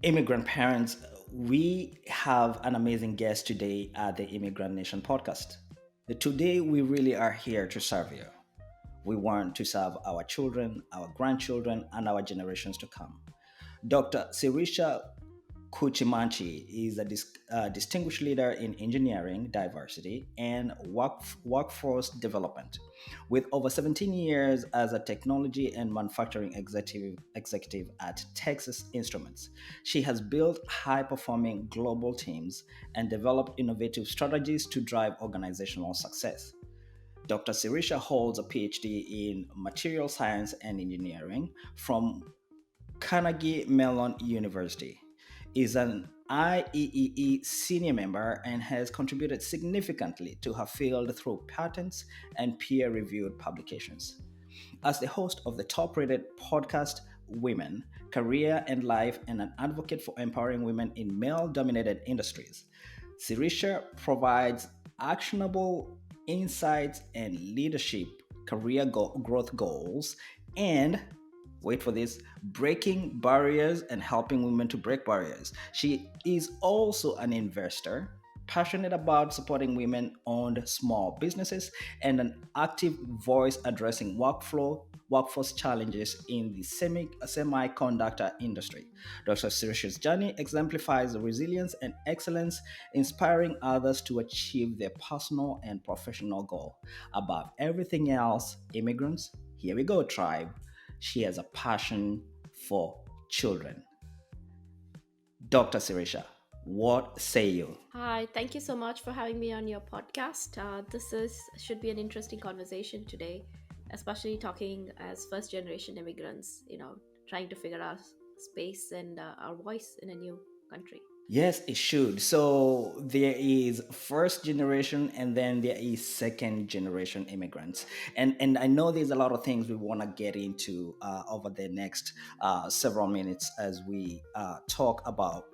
Immigrant parents, we have an amazing guest today at the Immigrant Nation podcast. Today, we really are here to serve you. We want to serve our children, our grandchildren, and our generations to come. Dr. Sirisha Kuchimanchi is a distinguished leader in engineering, diversity, and workforce development. With over 17 years as a technology and manufacturing executive at Texas Instruments, she has built high performing global teams and developed innovative strategies to drive organizational success. Dr. Sirisha holds a PhD in material science and engineering from Carnegie Mellon University, is an IEEE senior member and has contributed significantly to her field through patents and peer reviewed publications. As the host of the top rated podcast Women, Career and Life, and an advocate for empowering women in male dominated industries, Sirisha provides actionable insights and leadership, growth goals, and wait for this, breaking barriers and helping women to break barriers. She is also an investor, passionate about supporting women owned small businesses, and an active voice addressing workforce challenges in the semiconductor industry. Dr. Sirisha's journey exemplifies resilience and excellence, inspiring others to achieve their personal and professional goal. Above everything else, immigrants, here we go, tribe. She has a passion for children. Dr. Sirisha, what say you? Hi, thank you so much for having me on your podcast. This is should be an interesting conversation today, especially talking as first generation immigrants, trying to figure out space and our voice in a new country. Yes, it should. So there is first generation and then there is second generation immigrants. And I know there's a lot of things we want to get into over the next several minutes as we talk about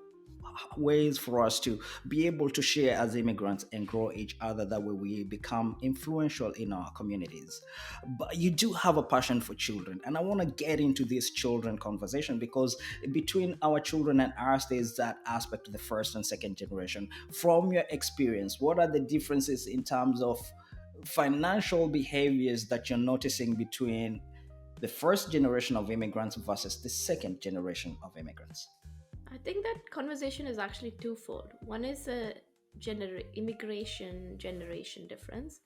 ways for us to be able to share as immigrants and grow each other. That way we become influential in our communities. But you do have a passion for children, and I want to get into this children conversation because between our children and ours there's that aspect of the first and second generation. From your experience, what are the differences in terms of financial behaviors that you're noticing between the first generation of immigrants versus the second generation of immigrants? I think that conversation is actually twofold. One is a immigration generation difference.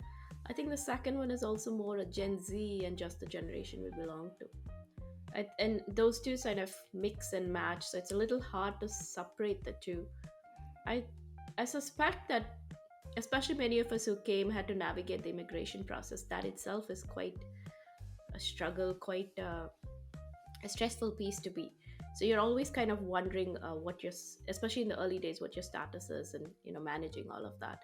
I think the second one is also more a Gen Z and just the generation we belong to. And those two kind of mix and match, so it's a little hard to separate the two. I i suspect that especially many of us who came had to navigate the immigration process. That itself is quite a struggle, quite a stressful piece to be. So you're always kind of wondering especially in the early days, what your status is, and managing all of that.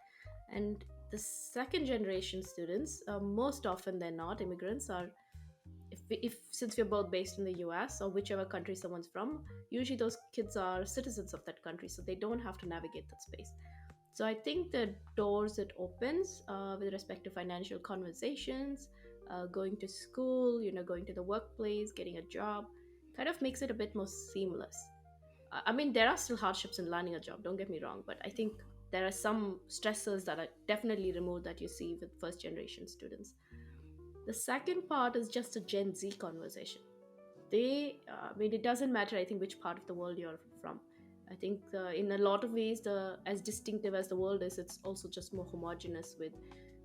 And the second generation students, most often they're not immigrants, are if since we're both based in the US or whichever country someone's from, usually those kids are citizens of that country, so they don't have to navigate that space. So I think the doors it opens with respect to financial conversations, going to school, going to the workplace, getting a job, kind of makes it a bit more seamless. I mean, there are still hardships in landing a job, don't get me wrong, but I think there are some stressors that are definitely removed that you see with first generation students. The second part is just a Gen Z conversation. I mean, it doesn't matter, I think, which part of the world you're from. I think in a lot of ways, as distinctive as the world is, it's also just more homogenous with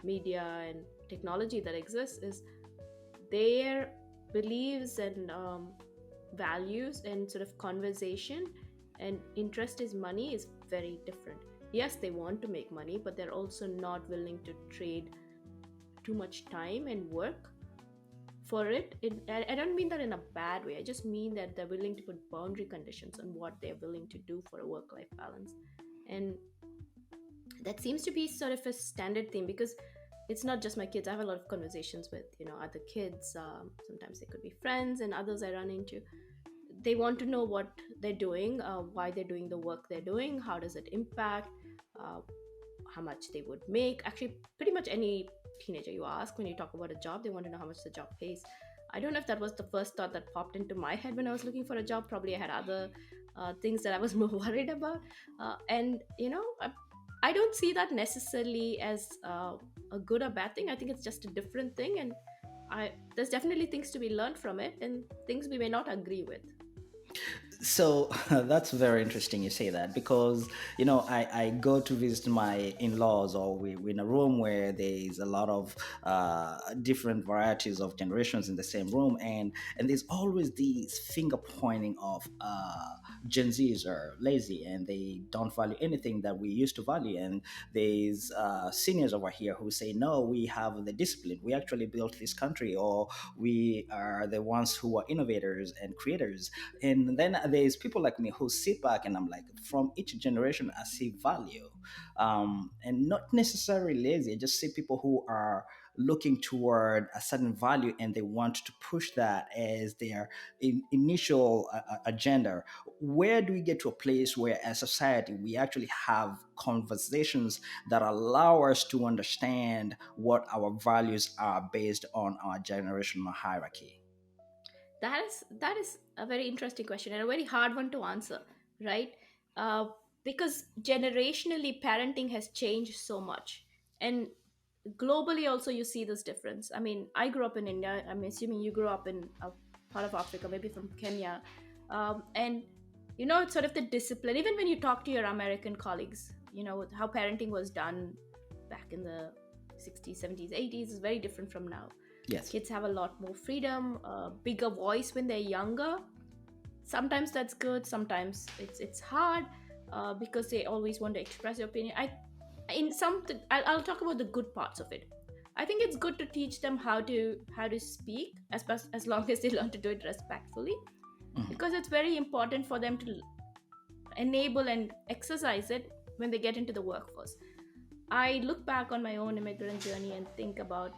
media and technology that exists. Is their beliefs and values and sort of conversation and interest is money is very different. Yes, they want to make money, but they're also not willing to trade too much time and work for it. I don't mean that in a bad way. I just mean that they're willing to put boundary conditions on what they're willing to do for a work-life balance. And that seems to be sort of a standard theme because it's not just my kids. I have a lot of conversations with other kids. Sometimes they could be friends, and others I run into. They want to know what they're doing, why they're doing the work they're doing, how does it impact, uh, how much they would make. Actually, pretty much any teenager you ask when you talk about a job, they want to know how much the job pays. I don't know if that was the first thought that popped into my head when I was looking for a job. Probably I had other things that I was more worried about. And I don't see that necessarily as a good or bad thing. I think it's just a different thing, and there's definitely things to be learned from it, and things we may not agree with. So that's very interesting you say that, because I go to visit my in-laws, or we're in a room where there's a lot of different varieties of generations in the same room, and there's always these finger pointing of Gen Zs are lazy and they don't value anything that we used to value, and there's seniors over here who say, no, we have the discipline, we actually built this country, or we are the ones who are innovators and creators. And then there's people like me who sit back and I'm like, from each generation I see value, and not necessarily lazy. I just see people who are looking toward a certain value and they want to push that as their initial agenda. Where do we get to a place where as society we actually have conversations that allow us to understand what our values are based on our generational hierarchy? That is a very interesting question and a very hard one to answer, right? uh, because generationally parenting has changed so much, and globally also you see this difference. I mean, I grew up in India. I'm assuming you grew up in a part of Africa, maybe from Kenya. And it's sort of the discipline. Even when you talk to your American colleagues, how parenting was done back in the 60s, 70s, 80s is very different from now. Yes. Kids have a lot more freedom, bigger voice when they're younger. Sometimes that's good, sometimes it's hard, because they always want to express their opinion. In some I'll talk about the good parts of it. I think it's good to teach them how to speak, as long as they learn to do it respectfully, Mhm. because it's very important for them to enable and exercise it when they get into the workforce. I look back on my own immigrant journey and think about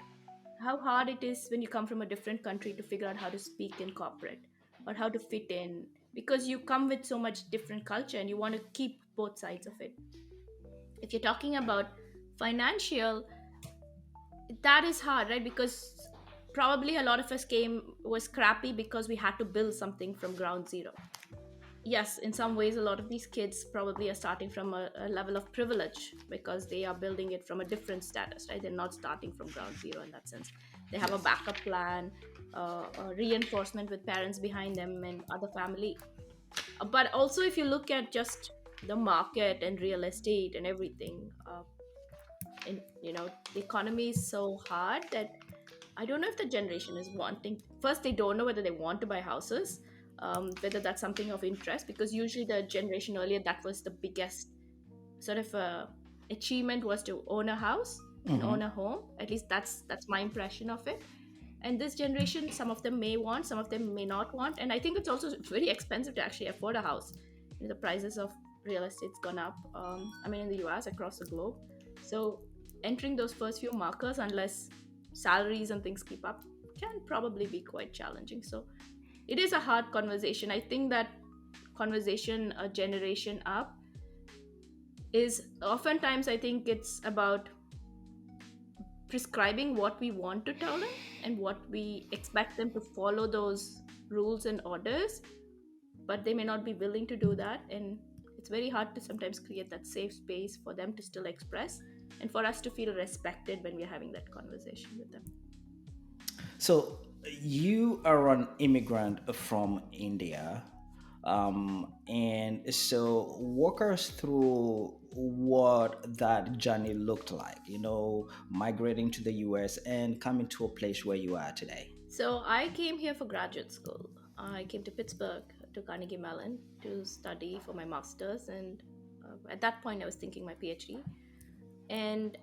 how hard it is when you come from a different country to figure out how to speak in corporate or how to fit in, because you come with so much different culture and you want to keep both sides of it. If you're talking about financial, that is hard, right? Because probably a lot of us came was scrappy because we had to build something from ground zero. Yes, in some ways a lot of these kids probably are starting from a level of privilege because they are building it from a different status, right? They're not starting from ground zero in that sense. They have a Yes. backup plan, a reinforcement with parents behind them and other family. But also if you look at just the market and real estate and everything, and the economy is so hard that I don't know if the generation is wanting. First, they don't know whether they want to buy houses, whether that's something of interest, because usually the generation earlier, that was the biggest sort of achievement, was to own a house and Hmm. own a home. At least that's my impression of it. And this generation, some of them may want, some of them may not want, and I think it's also very expensive to actually afford a house. The prices of real estate's gone up. I mean, in the U.S., across the globe. So entering those first few markers, unless salaries and things keep up, can probably be quite challenging. So it is a hard conversation. I think that conversation a generation up is oftentimes, I think it's about prescribing what we want to tell them and what we expect them to follow those rules and orders, but they may not be willing to do that. And it's very hard to sometimes create that safe space for them to still express and for us to feel respected when we're having that conversation with them. So you are an immigrant from India, and so walk us through what that journey looked like. Migrating to the U.S. and coming to a place where you are today. So I came here for graduate school. I came to Pittsburgh, to Carnegie Mellon, to study for my master's, and at that point I was thinking my PhD. And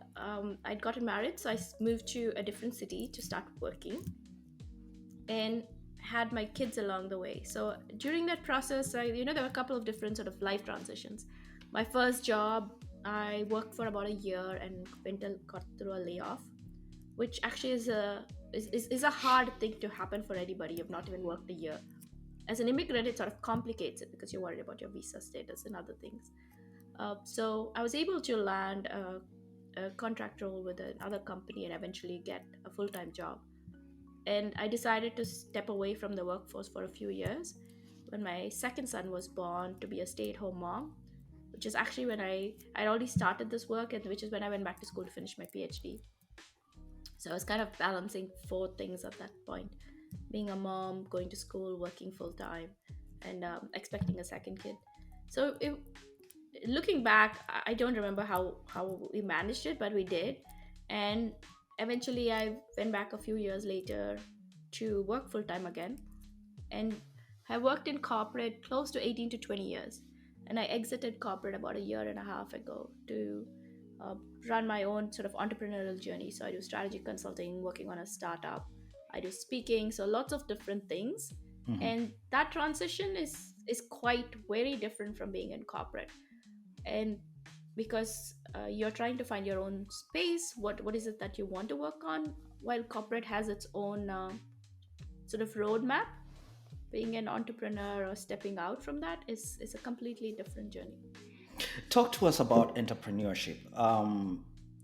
I'd gotten married, so moved to a different city to start working, and had my kids along the way. So during that process, there were a couple of different sort of life transitions. My first job, I worked for about a year and got through a layoff, which actually is a hard thing to happen for anybody. You've not even worked a year. As an immigrant, it sort of complicates it because you're worried about your visa status and other things. So I was able to land a contract role with another company and eventually get a full-time job. And I decided to step away from the workforce for a few years. when my second son was born to be a stay-at-home mom, which is actually when I already started this work, and which is when I went back to school to finish my PhD. So I was kind of balancing four things at that point: being a mom, going to school, working full time, and expecting a second kid. So looking back, I don't remember how we managed it, but we did. And eventually, I went back a few years later to work full time again, and I worked in corporate close to 18 to 20 years. And I exited corporate about a year and a half ago to uh, run my own sort of entrepreneurial journey. So I do strategy consulting, working on a startup. I do speaking, so lots of different things. Mhm. And that transition is quite very different from being in corporate. And because you're trying to find your own space, what is it that you want to work on, while corporate has its own sort of roadmap. Being an entrepreneur or stepping out from that is a completely different journey. Talk to us about entrepreneurship.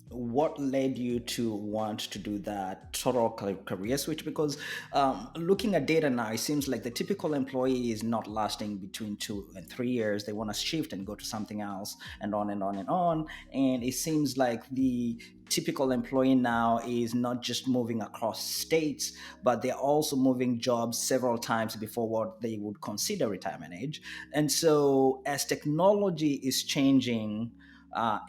What led you to want to do that total career switch? Because looking at data now, it seems like the typical employee is not lasting between 2 and 3 years. They want to shift and go to something else, and on and on and on. And it seems like the typical employee now is not just moving across states, but they're also moving jobs several times before what they would consider retirement age. And so, as technology is changing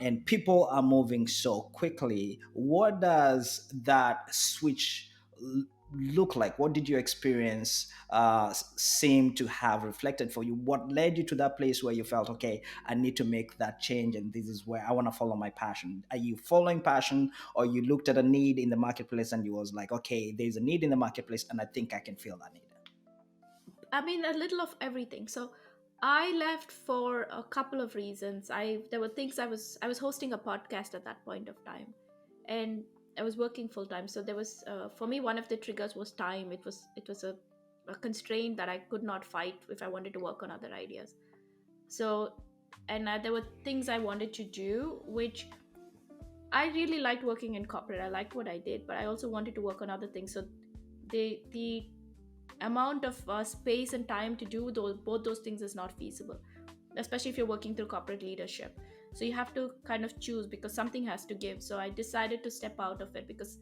and people are moving so quickly, what does that switch l- look like? What did your experience seem to have reflected for you? What led you to that place where you felt, okay, I need to make that change, and this is where I want to follow my passion? Are you following passion, or you looked at a need in the marketplace and you was like, okay, there's a need in the marketplace, and I think I can fill that need? I mean, a little of everything. So I left for a couple of reasons. I There were things. I was hosting a podcast at that point of time, and I was working full time. So there was for me, one of the triggers was time. It was a constraint that I could not fight if I wanted to work on other ideas. So, and there were things I wanted to do, which I really liked working in corporate. I liked what I did, but I also wanted to work on other things. So the amount of space and time to do both those things is not feasible, especially if you're working through corporate leadership. So you have to kind of choose, because something has to give. So I decided to step out of it, because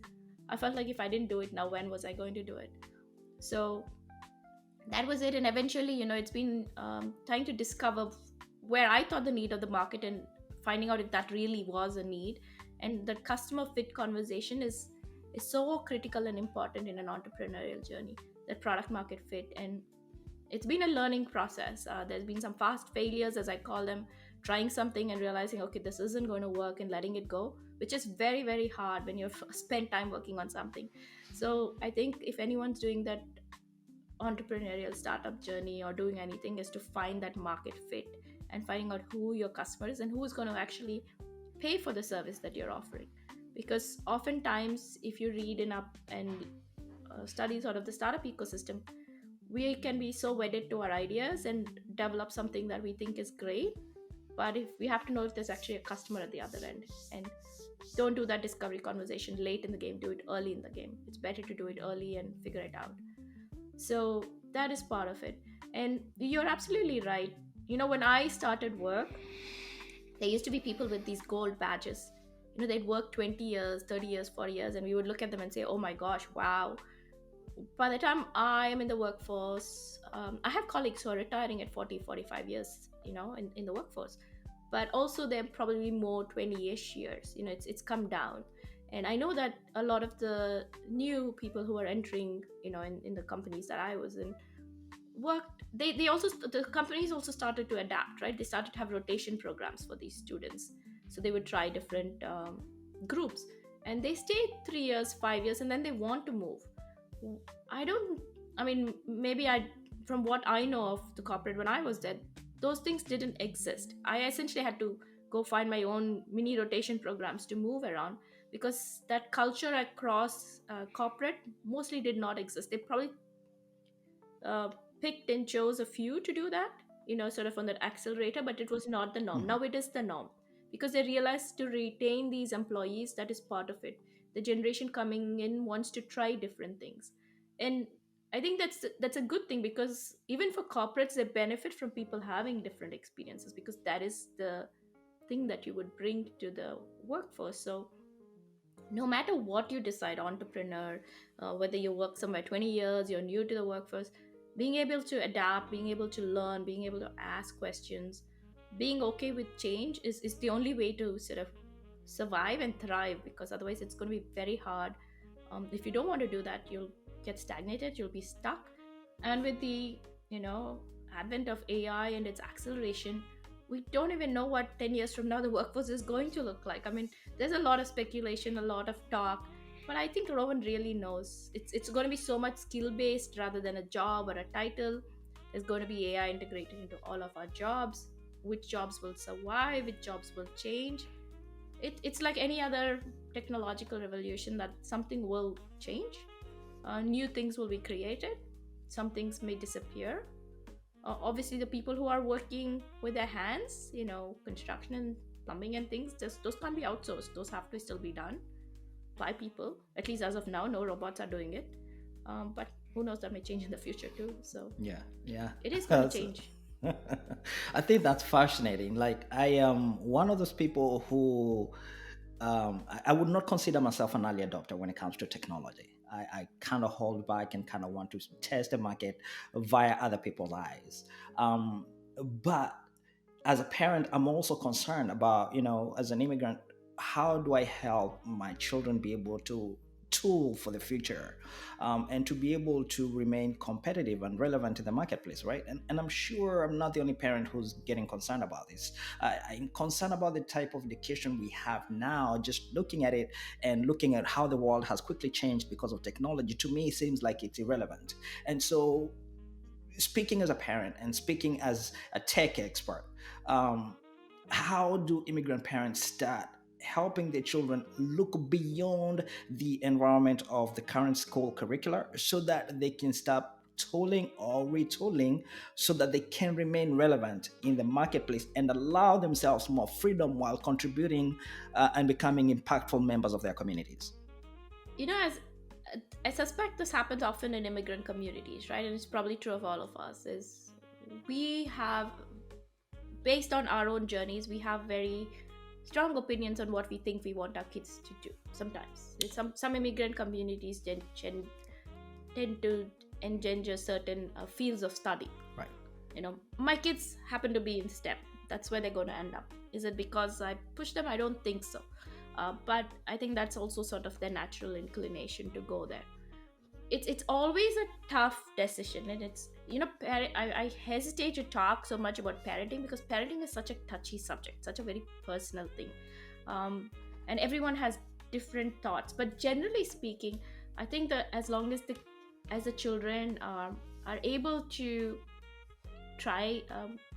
I felt like if I didn't do it now, when was I going to do it? So that was it. And eventually, it's been trying to discover where I thought the need of the market, and finding out if that really was a need. And the customer fit conversation is so critical and important in an entrepreneurial journey, that product market fit. And it's been a learning process. There's been some fast failures, as I call them, trying something and realizing, okay, this isn't going to work, and letting it go, which is very, very hard when you've spent time working on something. So I think if anyone's doing that entrepreneurial startup journey or doing anything, is to find that market fit, and finding out who your customer is and who's going to actually pay for the service that you're offering. Because oftentimes, if you read enough and study sort of the startup ecosystem, we can be so wedded to our ideas and develop something that we think is great, but if we have to know if there's actually a customer at the other end. And don't do that discovery conversation late in the game, do it early in the game. It's better to do it early and figure it out. So that is part of it. And you're absolutely right. When I started work, there used to be people with these gold badges. They'd work 20 years, 30 years, 40 years, and we would look at them and say, oh my gosh, wow. By the time I am in the workforce, I have colleagues who are retiring at 40, 45 years, in the workforce. But also, they're probably more 20-ish years. It's come down. And I know that a lot of the new people who are entering, in the companies that I was in, worked they also, the companies also started to adapt, right? They started to have rotation programs for these students, so they would try different groups, and they stayed 3 years, 5 years, and then they want to move. I don't I mean, maybe I from what I know of the corporate when I was there, those things didn't exist. I essentially had to go find my own mini rotation programs to move around, because that culture across corporate mostly did not exist. They probably uh, picked and chose a few to do that, sort of on that accelerator, but it was not the norm. Mhm. Now it is the norm, because they realized to retain these employees, that is part of it. The generation coming in wants to try different things. And I think that's a good thing, because even for corporates, they benefit from people having different experiences, because that is the thing that you would bring to the workforce. So no matter what you decide, entrepreneur, whether you work somewhere 20 years, you're new to the workforce, being able to adapt, being able to learn, being able to ask questions, being okay with change is the only way to sort of survive and thrive, because otherwise it's going to be very hard. If you don't want to do that, you'll get stagnated, you'll be stuck. And with the, you know, advent of AI and its acceleration, we don't even know what 10 years from now the workforce is going to look like. I mean, there's a lot of speculation, a lot of talk, but I think no one really knows. It's going to be so much skill based rather than a job or a title. There's going to be AI integrated into all of our jobs. Which jobs will survive, which jobs will change. It's like any other technological revolution, that something will change, new things will be created, some things may disappear. Obviously, the people who are working with their hands, you know, construction and plumbing and things, just those can't be outsourced. Those have to still be done by people. At least as of now, no robots are doing it. But who knows, that may change in the future too. So Yeah, yeah. it is going to That's- change. I think that's fascinating. Like, I am one of those people who I would not consider myself an early adopter when it comes to technology. I kind of hold back and kind of want to test the market via other people's eyes. Um, but as a parent, I'm also concerned about, as an immigrant, how do I help my children be able to tool for the future, and to be able to remain competitive and relevant in the marketplace, right? And I'm sure I'm not the only parent who's getting concerned about this. I'm concerned about the type of education we have now, just looking at it and looking at how the world has quickly changed because of technology. To me, it seems like it's irrelevant. And so, speaking as a parent and speaking as a tech expert, um, how do immigrant parents start helping their children look beyond the environment of the current school curricula so that they can stop tooling or retooling so that they can remain relevant in the marketplace and allow themselves more freedom while contributing and becoming impactful members of their communities? You know, as I suspect this happens often in immigrant communities, right? And it's probably true of all of us. Is we have, based on our own journeys, we have very strong opinions on what we think we want our kids to do. Sometimes some immigrant communities tend to engender certain fields of study. Right. You know, my kids happen to be in STEM. That's where they're going to end up. Is it because I push them? I don't think so. But I think that's also sort of their natural inclination to go there. It's always a tough decision, and it's, you know, I hesitate to talk so much about parenting, because parenting is such a touchy subject, such a very personal thing, um, and everyone has different thoughts. But generally speaking, I think that as long as the children are able to try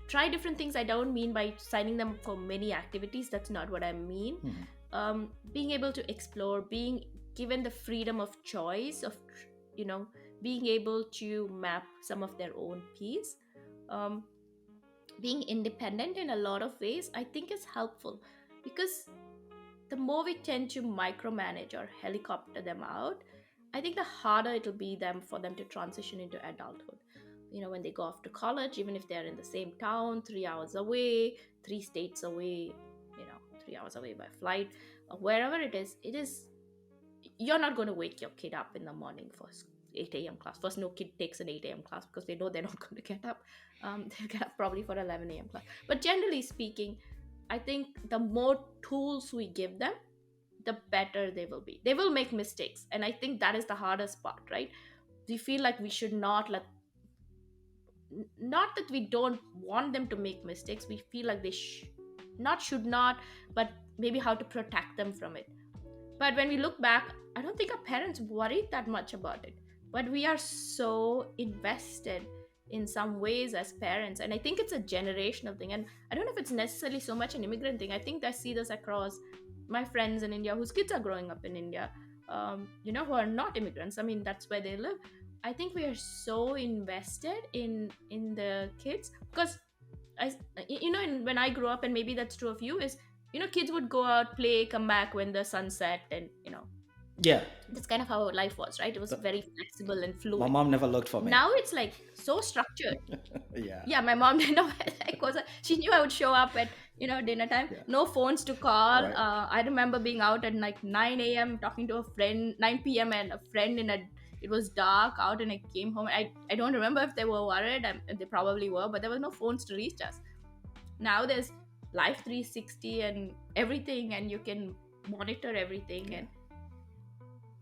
try different things. I don't mean by signing them for many activities. That's not what I mean. Mhm. Being able to explore, being given the freedom of choice of, you know, being able to map some of their own piece, um, being independent in a lot of ways, I think is helpful, because the more we tend to micromanage or helicopter them out, I think the harder it'll be for them to transition into adulthood. You know, when they go off to college, even if they're in the same town, 3 hours away, 3 states away, you know, 3 hours away by flight, or wherever it is, you're not going to wake your kid up in the morning for 8 a.m. class. First, no kid takes an 8 a.m. class because they know they're not going to get up. They'll get up probably for 11 a.m. class. But generally speaking, I think the more tools we give them, the better they will be. They will make mistakes. And I think that is the hardest part, right? We feel like we should not let, not that we don't want them to make mistakes. We feel like they should not, but maybe how to protect them from it. But when we look back, I don't think our parents worried that much about it. But we are so invested in some ways as parents. And I think it's a generational thing. And I don't know if it's necessarily so much an immigrant thing. I think I see this across my friends in India whose kids are growing up in India, you know, who are not immigrants. I mean, that's where they live. I think we are so invested in the kids, because I, you know, when I grew up, and maybe that's true of you, is, you know, kids would go out, play, come back when the sun set, and, you know, Yeah. That's kind of how life was, right? It was But very flexible and my fluid. mom never looked for me. Now it's like so structured. Yeah. Yeah, my mom didn't know. Like, was she knew I would show up at dinner time. Yeah. No phones to call. Right. I remember being out at like 9 a.m. talking to a friend, 9 p.m. and a friend in a. It was dark out, and I came home. I don't remember if they were worried. They probably were, but there was no phones to reach us. Now there's Life 360 and everything, and you can monitor everything. Yeah. And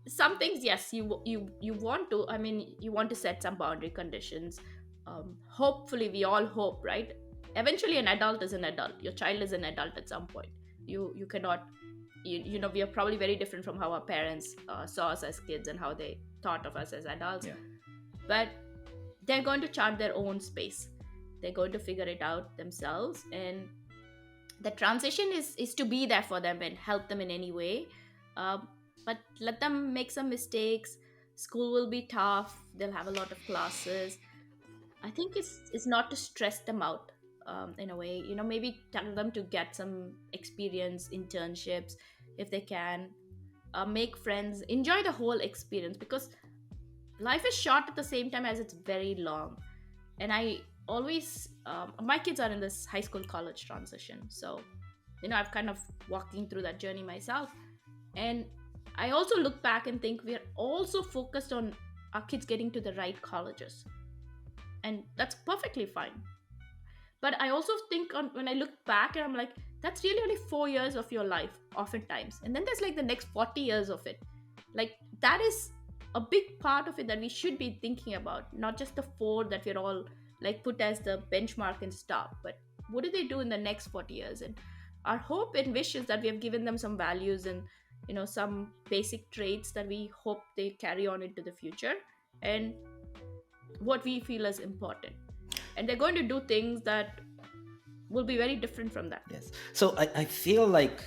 some things, yes, you want to, I mean, you want to set some boundary conditions. Hopefully we all hope, right? Eventually an adult is an adult, your child is an adult at some point. You cannot, we are probably very different from how our parents saw us as kids and how they thought of us as adults. Yeah. But they're going to chart their own space, they're going to figure it out themselves, and the transition is to be there for them and help them in any way. um, but let them make some mistakes. School will be tough, they'll have a lot of classes. I think it's not to stress them out. In a way, maybe tell them to get some experience, internships if they can, make friends, enjoy the whole experience, because life is short at the same time as it's very long. And I always, my kids are in this high school college transition, so I've kind of walking through that journey myself. And I also look back and think we're also focused on our kids getting to the right colleges, and that's perfectly fine. But I also think when I look back and I'm like, that's really only 4 years of your life oftentimes, and then there's like the next 40 years of it. Like, that is a big part of it that we should be thinking about, not just the four that we're all like put as the benchmark and stop, but what do they do in the next 40 years? And our hope and wish is that we have given them some values and some basic traits that we hope they carry on into the future, and what we feel is important. And they're going to do things that will be very different from that. Yes. So I feel like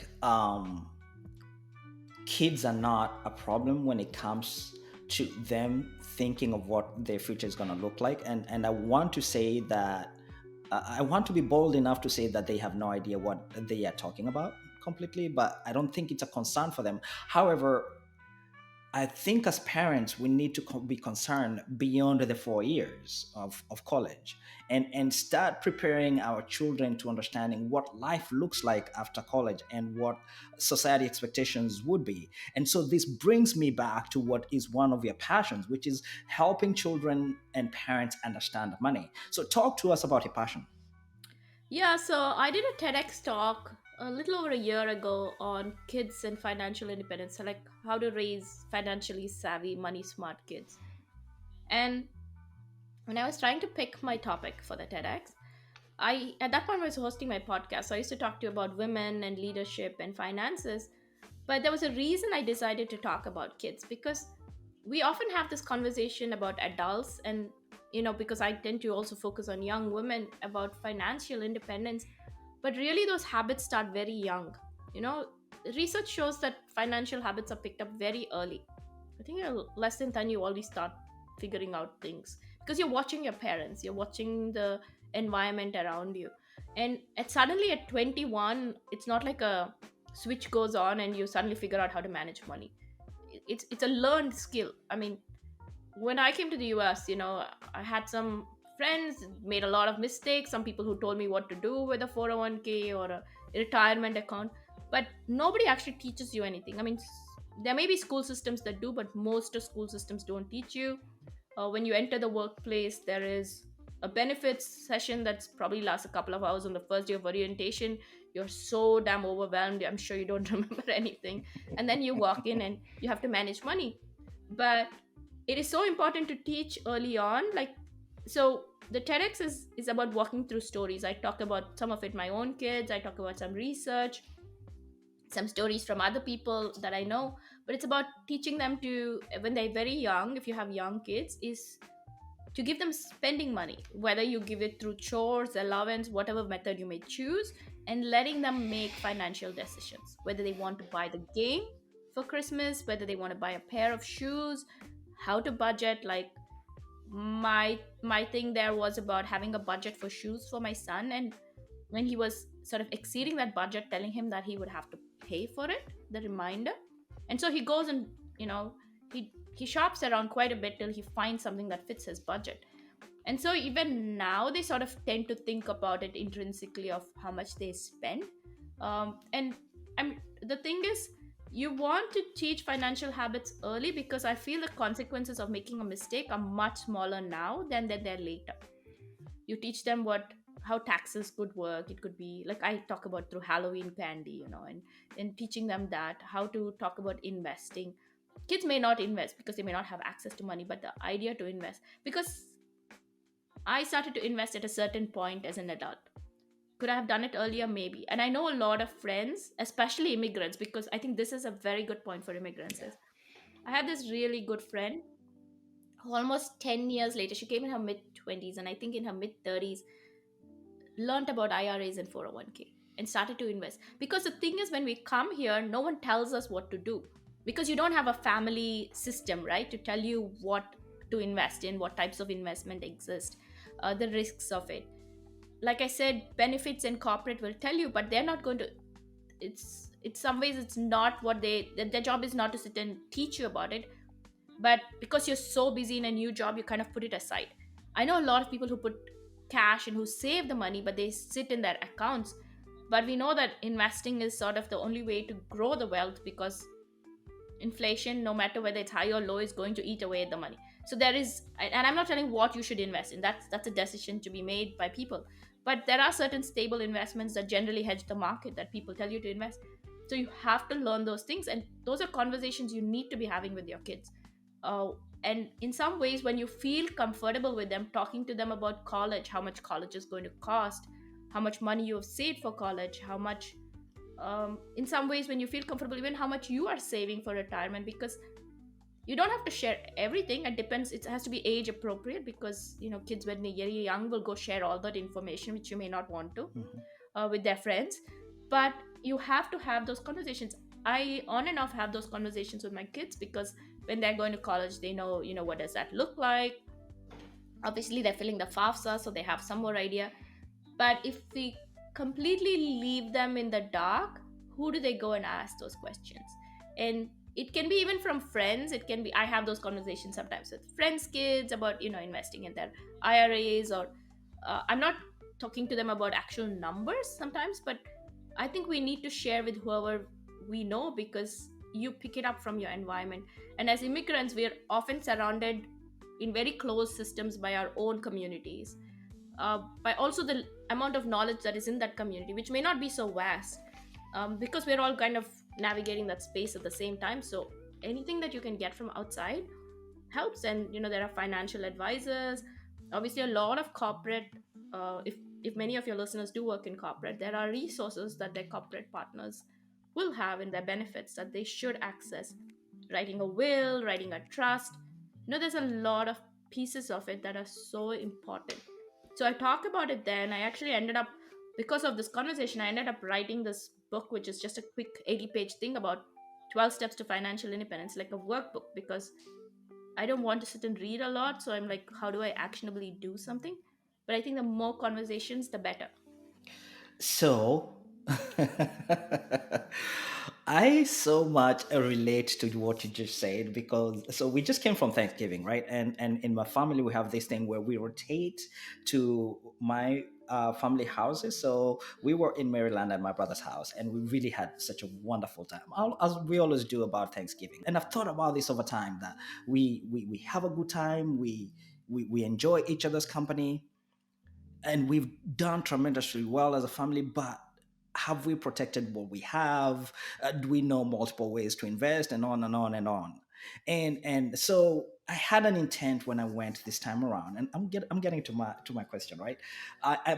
kids are not a problem when it comes to them thinking of what their future is going to look like. And I want to say that I want to be bold enough to say that they have no idea what they are talking about completely, but I don't think it's a concern for them. However, I think as parents, we need to be concerned beyond the 4 years of college, and start preparing our children to understanding what life looks like after college and what society expectations would be. And so this brings me back to what is one of your passions, which is helping children and parents understand money. So talk to us about your passion. Yeah, so I did a TEDx talk a little over a year ago on kids and financial independence, so like how to raise financially savvy, money smart kids. And when I was trying to pick my topic for the TEDx, I at that point was hosting my podcast. So I used to talk to you about women and leadership and finances. But there was a reason I decided to talk about kids, because we often have this conversation about adults, and because I tend to also focus on young women about financial independence, but really those habits start very young. you know Research shows that financial habits are picked up very early. I think you're less than 10, you already start figuring out things, because you're watching your parents, you're watching the environment around you. And suddenly at 21, it's not like a switch goes on and you suddenly figure out how to manage money. It's a learned skill. I mean, when I came to the US, I had some friends made a lot of mistakes. Some people who told me what to do with a 401k or a retirement account, but nobody actually teaches you anything. I mean, there may be school systems that do, but most of school systems don't teach you. When you enter the workplace, there is a benefits session that's probably lasts a couple of hours on the first day of orientation. You're so damn overwhelmed, I'm sure you don't remember anything. And then you walk in and you have to manage money. But it is so important to teach early on. Like, so the TEDx is about walking through stories. I talk about some of it my own kids, I talk about some research, some stories from other people that I know. But it's about teaching them to, when they're very young, if you have young kids, is to give them spending money, whether you give it through chores, allowance, whatever method you may choose, and letting them make financial decisions, whether they want to buy the game for Christmas, whether they want to buy a pair of shoes, how to budget. Like, my thing there was about having a budget for shoes for my son, and when he was sort of exceeding that budget, telling him that he would have to pay for it, the reminder. And so he goes and you know, he shops around quite a bit till he finds something that fits his budget. And so even now they sort of tend to think about it intrinsically of how much they spend. And the thing is, you want to teach financial habits early because I feel the consequences of making a mistake are much smaller now than they're later. You teach them what how taxes could work. It could be like I talk about through Halloween candy, and teaching them that how to talk about investing. Kids may not invest because they may not have access to money, but the idea to invest, because I started to invest at a certain point as an adult. Could I have done it earlier? Maybe. And I know a lot of friends, especially immigrants, because I think this is a very good point for immigrants. Is I had this really good friend who almost 10 years later, she came in her mid 20s, and I think in her mid 30s, learned about IRAs and 401k and started to invest. Because the thing is, when we come here, no one tells us what to do because you don't have a family system, right? To tell you what to invest in, what types of investment exist, the risks of it. Like I said, benefits and corporate will tell you, but they're not going to. It's some ways it's not what their job is not to sit and teach you about it, but because you're so busy in a new job, you kind of put it aside. I know a lot of people who put cash and who save the money, but they sit in their accounts. But we know that investing is sort of the only way to grow the wealth, because inflation, no matter whether it's high or low, is going to eat away at the money. So there is, and I'm not telling what you should invest in. That's a decision to be made by people. But there are certain stable investments that generally hedge the market that people tell you to invest. So you have to learn those things, and those are conversations you need to be having with your kids. uh, and in some ways, when you feel comfortable with them, talking to them about college, how much college is going to cost, how much money you have saved for college, how much, in some ways, when you feel comfortable, even how much you are saving for retirement, because you don't have to share everything. It depends, it has to be age appropriate, because kids when they're very young will go share all that information which you may not want to, Mhm. with their friends. But you have to have those conversations. I on and off have those conversations with my kids, because when they're going to college, they know, what does that look like. Obviously they're filling the FAFSA, so they have some more idea. But if we completely leave them in the dark, who do they go and ask those questions? And it can be even from friends. It can be, I have those conversations sometimes with friends' kids about, investing in their IRAs, or I'm not talking to them about actual numbers sometimes, but I think we need to share with whoever we know, because you pick it up from your environment. And as immigrants, we are often surrounded in very close systems by our own communities, by also the amount of knowledge that is in that community, which may not be so vast, because we're all kind of navigating that space at the same time. So anything that you can get from outside helps. And there are financial advisors, obviously a lot of corporate, if many of your listeners do work in corporate, there are resources that their corporate partners will have in their benefits that they should access. Writing a will, writing a trust, there's a lot of pieces of it that are so important. So I talk about it then. I actually ended up, because of this conversation, I ended up writing this book, which is just a quick 80-page thing about 12 steps to financial independence, like a workbook, because I don't want to sit and read a lot. So I'm like, how do I actionably do something? But I think the more conversations, the better. So, I so much relate to what you just said, because so we just came from Thanksgiving, right? And in my family we have this thing where we rotate to my family houses. So we were in Maryland at my brother's house, and we really had such a wonderful time, as we always do about Thanksgiving. And I've thought about this over time, that we have a good time, we enjoy each other's company, and we've done tremendously well as a family. But have we protected what we have? Do we know multiple ways to invest, and on and on and on? And so I had an intent when I went this time around, and I'm getting to my question, right?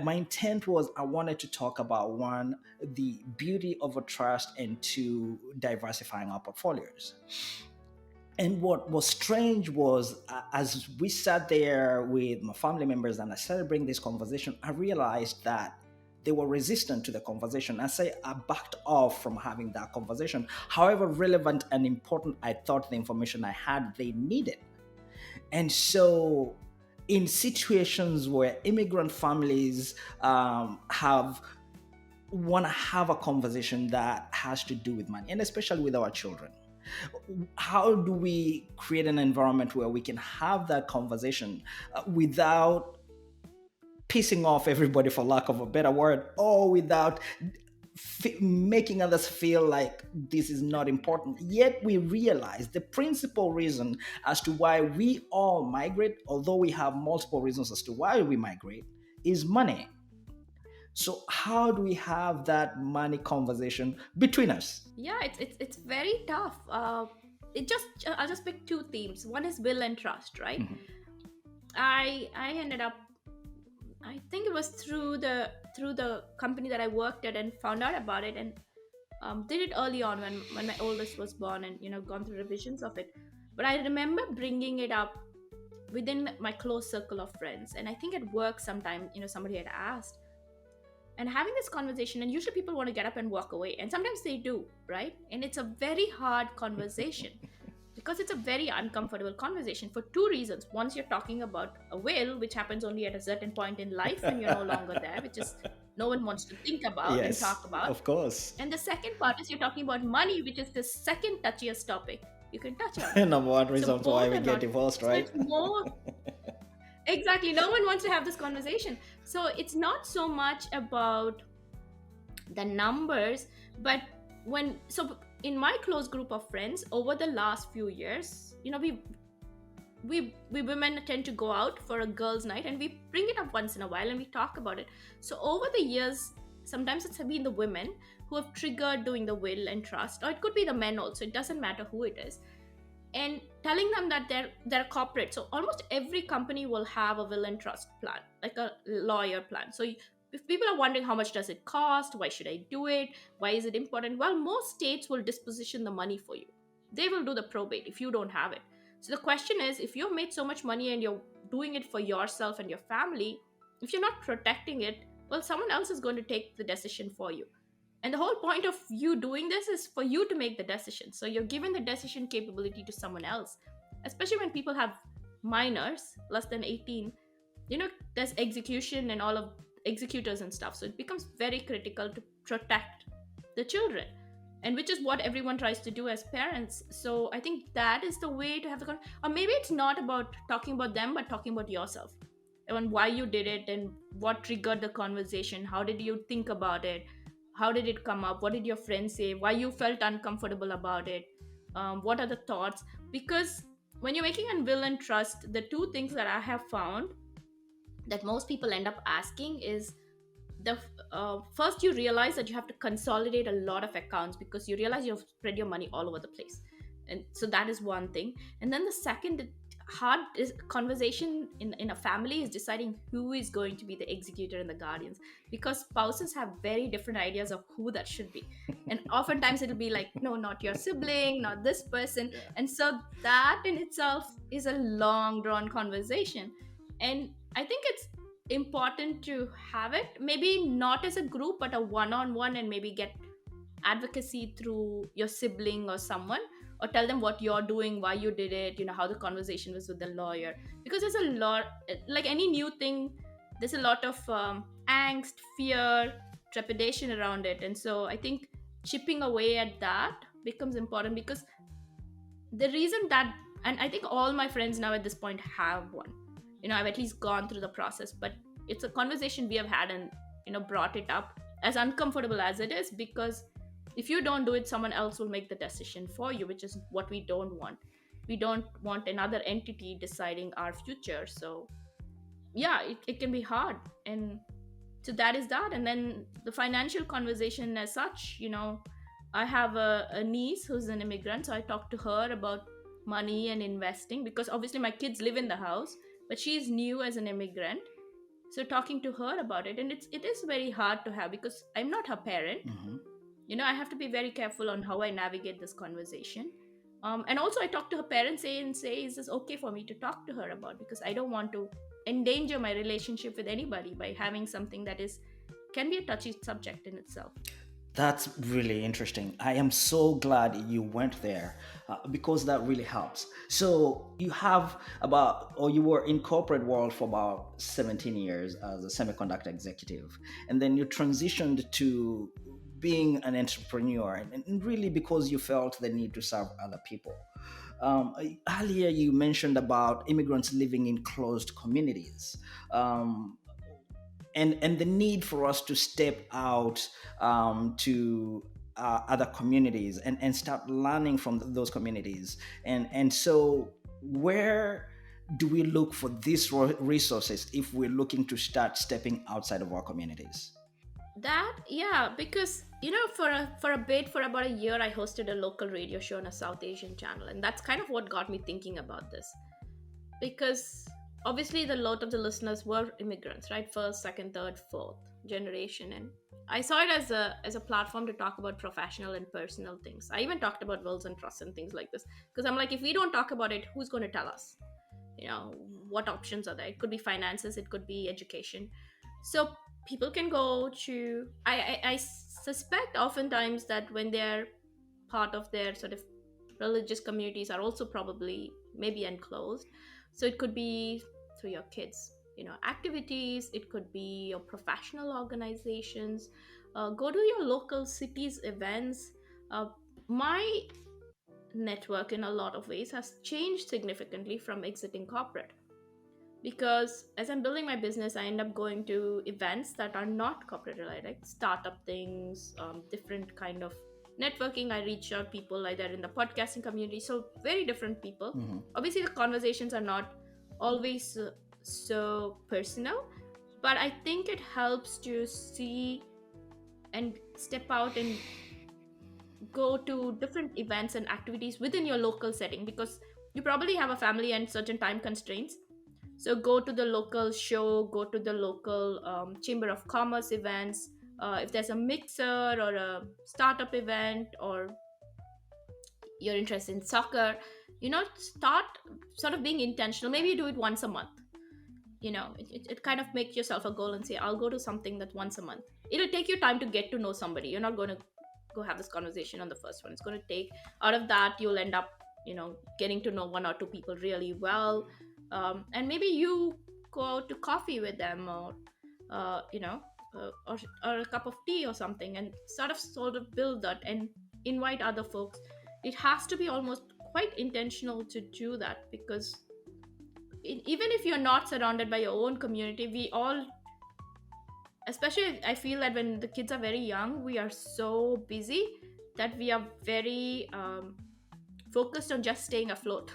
My intent was, I wanted to talk about, one, the beauty of a trust, and two, diversifying our portfolios. And what was strange was, as we sat there with my family members and I started bringing this conversation, I realized that they were resistant to the conversation. I say I backed off from having that conversation. However relevant and important I thought the information I had they needed. And so, in situations where immigrant families have want to have a conversation that has to do with money, and especially with our children, How do we create an environment where we can have that conversation without pissing off everybody, for lack of a better word, or without making others feel like this is not important? Yet we realize the principal reason as to why we all migrate, although we have multiple reasons as to why we migrate, is money. So how do we have that money conversation between us? Yeah, it's very tough. It just I'll just pick two themes. One is will and trust, right? Mhm. I ended up, I think it was through the company that I worked at, and found out about it, and did it early on when my oldest was born, and gone through revisions of it. But I remember bringing it up within my close circle of friends, and I think at work sometime somebody had asked, and having this conversation, and usually people want to get up and walk away, and sometimes they do, right? And it's a very hard conversation because it's a very uncomfortable conversation for two reasons. Once, you're talking about a will, which happens only at a certain point in life when you're no longer there, which is no one wants to think about and Yes, talk about. of course. And the second part is you're talking about money, which is the second touchiest topic you can touch on. Number one So reason why both we are get not, divorced, so right? it's more, exactly, no one wants to have this conversation. So it's not so much about the numbers, but in my close group of friends over the last few years, we women tend to go out for a girls' night, and we bring it up once in a while and we talk about it. So over the years, sometimes it's been the women who have triggered doing the will and trust, or it could be the men also. It doesn't matter who it is, and telling them that they're corporate. So almost every company will have a will and trust plan, like a lawyer plan. So if people are wondering how much does it cost, why should I do it, why is it important, well, most states will disposition the money for you. They will do the probate if you don't have it. So the question is, if you've made so much money and you're doing it for yourself and your family, if you're not protecting it, well, someone else is going to take the decision for you. And the whole point of you doing this is for you to make the decision. So you're giving the decision capability to someone else, especially when people have minors less than 18. There's execution and all of executors and stuff. So it becomes very critical to protect the children, and which is what everyone tries to do as parents. So I think that is the way to have or maybe it's not about talking about them, but talking about yourself and why you did it and what triggered the conversation. How did you think about it? How did it come up? What did your friends say? Why you felt uncomfortable about it? What are the thoughts? Because when you're making a will and trust, the two things that I have found that most people end up asking is the first, you realize that you have to consolidate a lot of accounts because you realize you've spread your money all over the place, and so that is one thing. And then the second hard is conversation in a family is deciding who is going to be the executor and the guardians, because spouses have very different ideas of who that should be, and oftentimes it'll be like, no, not your sibling, not this person. Yeah. And so that in itself is a long drawn conversation, and I think it's important to have it, maybe not as a group but a one-on-one, and maybe get advocacy through your sibling or someone, or tell them what you're doing, why you did it, how the conversation was with the lawyer. Because there's a lot, like any new thing, there's a lot of angst, fear, trepidation around it. And so I think chipping away at that becomes important, because the reason that, and I think all my friends now at this point have one, I've at least gone through the process, but it's a conversation we have had, and brought it up, as uncomfortable as it is, because if you don't do it, someone else will make the decision for you, which is what we don't want. We don't want another entity deciding our future. So yeah, it can be hard. And so that is that. And then the financial conversation as such, I have a niece who's an immigrant, so I talk to her about money and investing, because obviously my kids live in the house, but she's new as an immigrant. So talking to her about it, and it is very hard to have, because I'm not her parent. Mhm. I have to be very careful on how I navigate this conversation. And also I talk to her parents and say, is this okay for me to talk to her about? Because I don't want to endanger my relationship with anybody by having something that can be a touchy subject in itself. That's really interesting. I am so glad you went there because that really helps. So you have about, or you were in corporate world for about 17 years as a semiconductor executive, and then you transitioned to being an entrepreneur, and really because you felt the need to serve other people. Um, Earlier, you mentioned about immigrants living in closed communities. Um, and the need for us to step out to other communities and start learning from those communities. And so, where do we look for these resources if we're looking to start stepping outside of our communities? That, yeah, because for a bit, for about a year, I hosted a local radio show on a South Asian channel, and that's kind of what got me thinking about this. Because obviously, the lot of the listeners were immigrants, right? First, second, third, fourth generation, and I saw it as a platform to talk about professional and personal things. I even talked about wills and trusts and things like this, because I'm like, if we don't talk about it, who's going to tell us? You know, what options are there? It could be finances, it could be education. So people can go to, I suspect oftentimes that when they're part of their sort of religious communities are also probably maybe enclosed. So it could be through your kids, activities. It could be your professional organizations. Go to your local cities events. My network in a lot of ways has changed significantly from exiting corporate, because as I'm building my business, I end up going to events that are not corporate related, like startup things, different kind of networking. I reach out people either in the podcasting community, so very different people. Mhm. Obviously the conversations are not always so personal, but I think it helps to see and step out and go to different events and activities within your local setting, because you probably have a family and certain time constraints. So go to the local show, go to the local chamber of commerce events. If there's a mixer or a startup event, or you're interested in soccer, start sort of being intentional. Maybe you do it once a month. It kind of makes yourself a goal and say, I'll go to something that once a month. It'll take you time to get to know somebody. You're not going to go have this conversation on the first one. It's going to take, out of that you'll end up getting to know one or two people really well. And maybe you go out to coffee with them, or or a cup of tea or something, and sort of build that and invite other folks. It has to be almost quite intentional to do that, because even if you're not surrounded by your own community, we all, especially I feel that when the kids are very young, we are so busy that we are very focused on just staying afloat.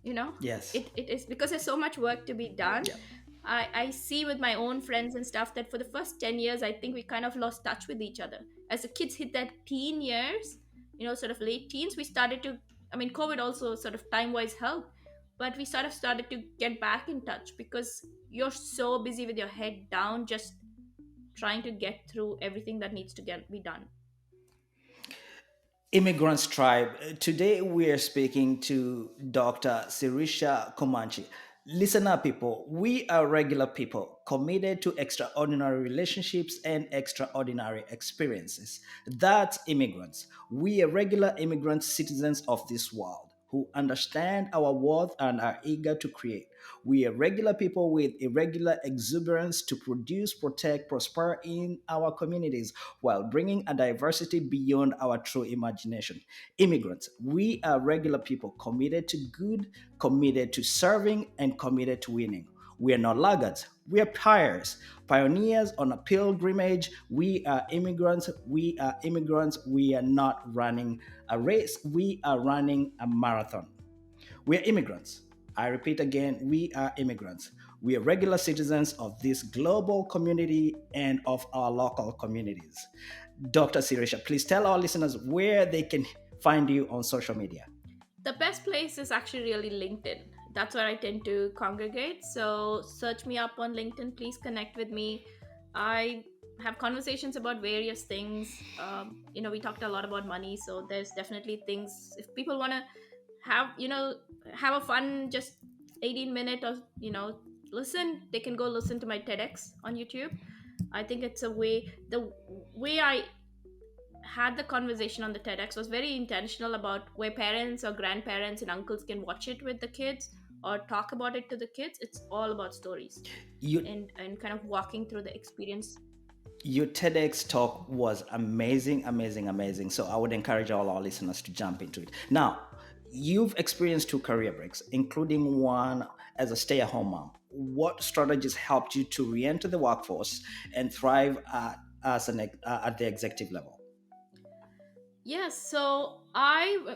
you know Yes. it is because there's so much work to be done. Yeah. I see with my own friends and stuff that for the first 10 years, I think we kind of lost touch with each other. As the kids hit their teen years, sort of late teens, we started to, I mean, COVID also sort of time wise helped, but we sort of started to get back in touch, because you're so busy with your head down, just trying to get through everything that needs to get be done. Immigrants Tribe. Today we are speaking to Dr. Sirisha Kuchimanchi. Listen up, people. We are regular people committed to extraordinary relationships and extraordinary experiences. That's immigrants. We are regular immigrant citizens of this world who understand our worth and are eager to create. We are regular people with irregular exuberance to produce, protect, prosper in our communities while bringing a diversity beyond our true imagination. Immigrants, we are regular people committed to good, committed to serving, and committed to winning. We are not laggards. We are pioneers on a pilgrimage. We are immigrants. We are immigrants. We are not running a race. We are running a marathon. We are immigrants. I repeat again, we are immigrants. We are regular citizens of this global community and of our local communities. Dr. Sirisha, please tell our listeners where they can find you on social media. The best place is actually really LinkedIn. That's where I tend to congregate. So search me up on LinkedIn. Please connect with me. I have conversations about various things. We talked a lot about money, so there's definitely things. If people want to have have a fun, just 18-minute, or listen, they can go listen to my TEDx on YouTube. I think it's a way. The way I had the conversation on the TEDx was very intentional about where parents or grandparents and uncles can watch it with the kids or talk about it to the kids. It's all about stories You and kind of walking through the experience. Your TEDx talk was amazing, amazing, amazing. So I would encourage all our listeners to jump into it. Now, you've experienced two career breaks, including one as a stay at home mom. What strategies helped you to re enter the workforce and thrive at the executive level? Yes, so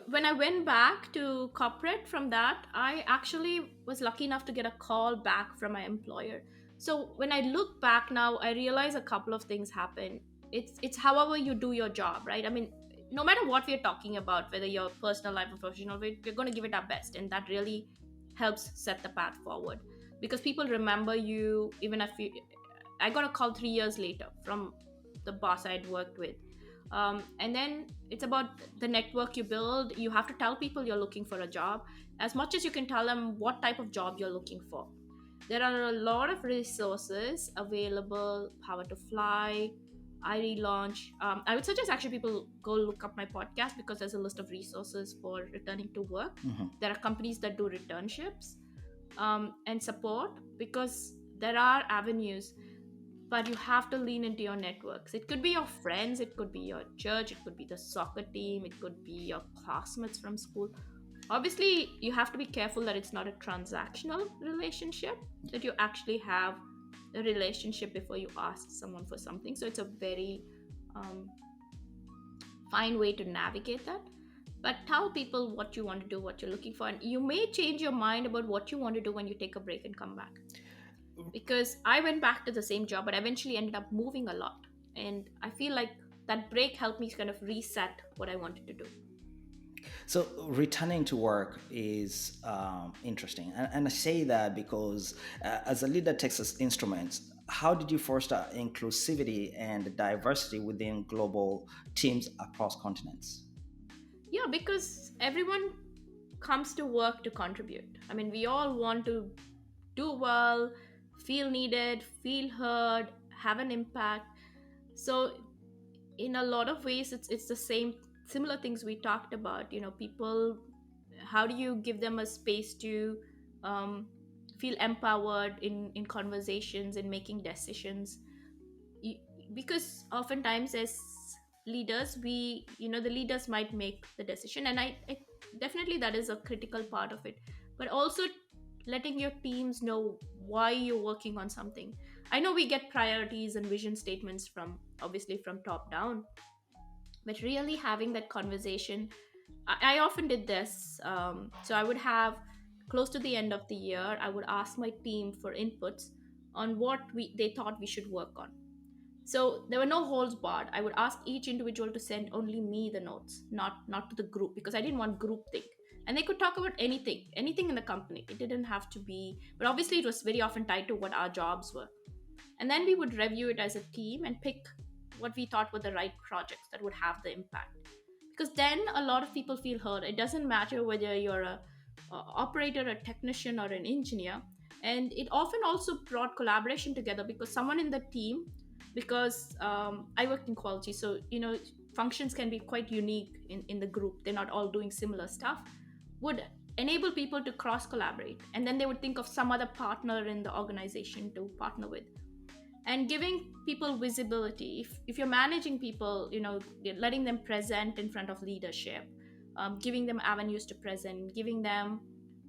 when I went back to corporate from that, I actually was lucky enough to get a call back from my employer. So when I look back now, I realize a couple of things happen. It's however you do your job, right? I mean, no matter what we're talking about, whether your personal life or professional, we're going to give it our best, and that really helps set the path forward because people remember you even if you. I got a call 3 years later from the boss I'd worked with, and then it's about the network you build. You have to tell people you're looking for a job as much as you can tell them what type of job you're looking for. There are a lot of resources available. Power to Fly, I relaunch. I would suggest actually people go look up my podcast because there's a list of resources for returning to work. Mhm. There are companies that do returnships and support because there are avenues, but you have to lean into your networks. It could be your friends, it could be your church, it could be the soccer team, it could be your classmates from school. Obviously, you have to be careful that it's not a transactional relationship, that you actually have a relationship before you ask someone for something. So it's a very um, fine way to navigate that. But tell people what you want to do, what you're looking for, and you may change your mind about what you want to do when you take a break and come back, because I went back to the same job, but eventually ended up moving a lot. And I feel like that break helped me kind of reset what I wanted to do. So returning to work is interesting, and I say that because as a leader takes us instruments, how did you foster inclusivity and diversity within global teams across continents? Yeah, because everyone comes to work to contribute. I mean, we all want to do well, feel needed, feel heard, have an impact. So in a lot of ways it's the same similar things we talked about. People, how do you give them a space to um, feel empowered in conversations, in making decisions. You, because oftentimes as leaders, the leaders might make the decision, and I definitely that is a critical part of it, but also letting your teams know why you're working on something. I know we get priorities and vision statements from obviously from top down, but really having that conversation. I often did this. So I would have close to the end of the year, I would ask my team for inputs on what they thought we should work on. So there were no holds barred. I would ask each individual to send only me the notes, not to the group, because I didn't want group think. And they could talk about anything in the company. It didn't have to be, but obviously it was very often tied to what our jobs were. And then we would review it as a team and pick what we thought were the right projects that would have the impact. Because then a lot of people feel heard. It doesn't matter whether you're a operator, a technician, or an engineer. And it often also brought collaboration together because someone in the team, because I worked in quality, so functions can be quite unique in the group. They're not all doing similar stuff. Would enable people to cross collaborate, and then they would think of some other partner in the organization to partner with, and giving people visibility. If you're managing people, letting them present in front of leadership, giving them avenues to present, giving them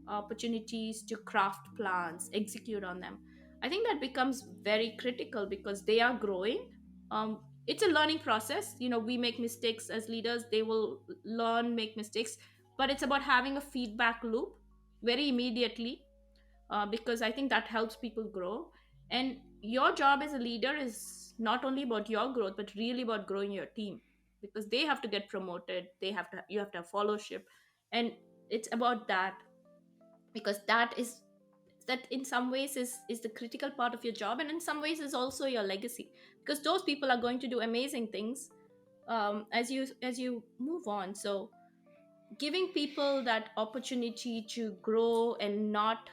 opportunities to craft plans, execute on them. I think that becomes very critical because they are growing. It's a learning process. We make mistakes as leaders, they will learn, make mistakes, but it's about having a feedback loop very immediately, because I think that helps people grow. And your job as a leader is not only about your growth, but really about growing your team, because they have to get promoted. You have to have fellowship, and it's about that, because that in some ways is the critical part of your job, and in some ways is also your legacy, because those people are going to do amazing things as you move on. So giving people that opportunity to grow and not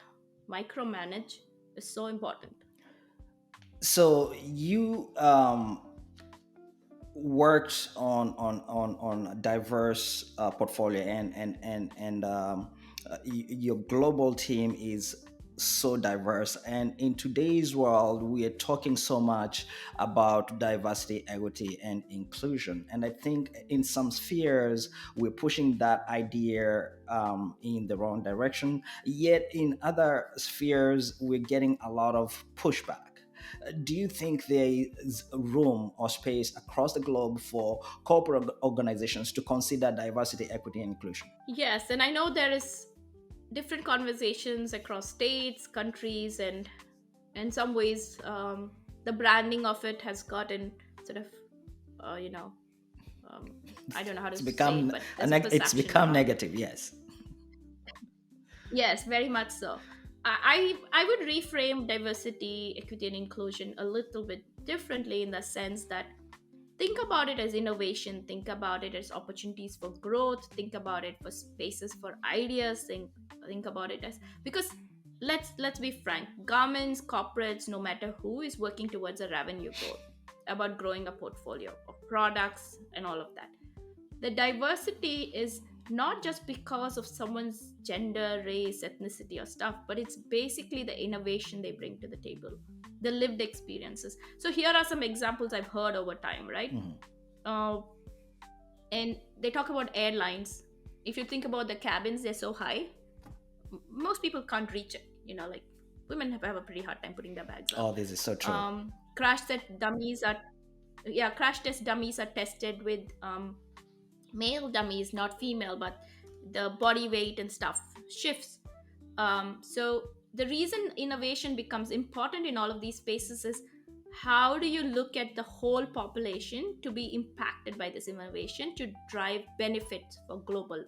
micromanage is so important. So you worked on a diverse portfolio, and your global team is so diverse. And in today's world, we are talking so much about diversity, equity, and inclusion. And I think in some spheres, we're pushing that idea in the wrong direction. Yet in other spheres, we're getting a lot of pushback. Do you think there is room or space across the globe for corporate organizations to consider diversity, equity, and inclusion? Yes, and I know there is different conversations across states, countries, and in some ways, the branding of it has gotten sort of, you know, um, I don't know how to It's say it, become but there's a it's perception become around it. negative. Yes. Yes, very much so. I would reframe diversity, equity, and inclusion a little bit differently in the sense that think about it as innovation, think about it as opportunities for growth, think about it for spaces for ideas, think about it as because let's be frank, governments, corporates, no matter who is working towards a revenue goal about growing a portfolio of products and all of that. The diversity is not just because of someone's gender, race, ethnicity, or stuff, but it's basically the innovation they bring to the table, the lived experiences. So here are some examples I've heard over time, right? Mhm. Uh, and they talk about airlines. If you think about the cabins, they're so high, most people can't reach it. Like women have a pretty hard time putting their bags up. Oh, this is so true. Crash test dummies are yeah, crash test dummies are tested with male dummies, not female, but the body weight and stuff shifts. So the reason innovation becomes important in all of these spaces is how do you look at the whole population to be impacted by this innovation to drive benefits for global,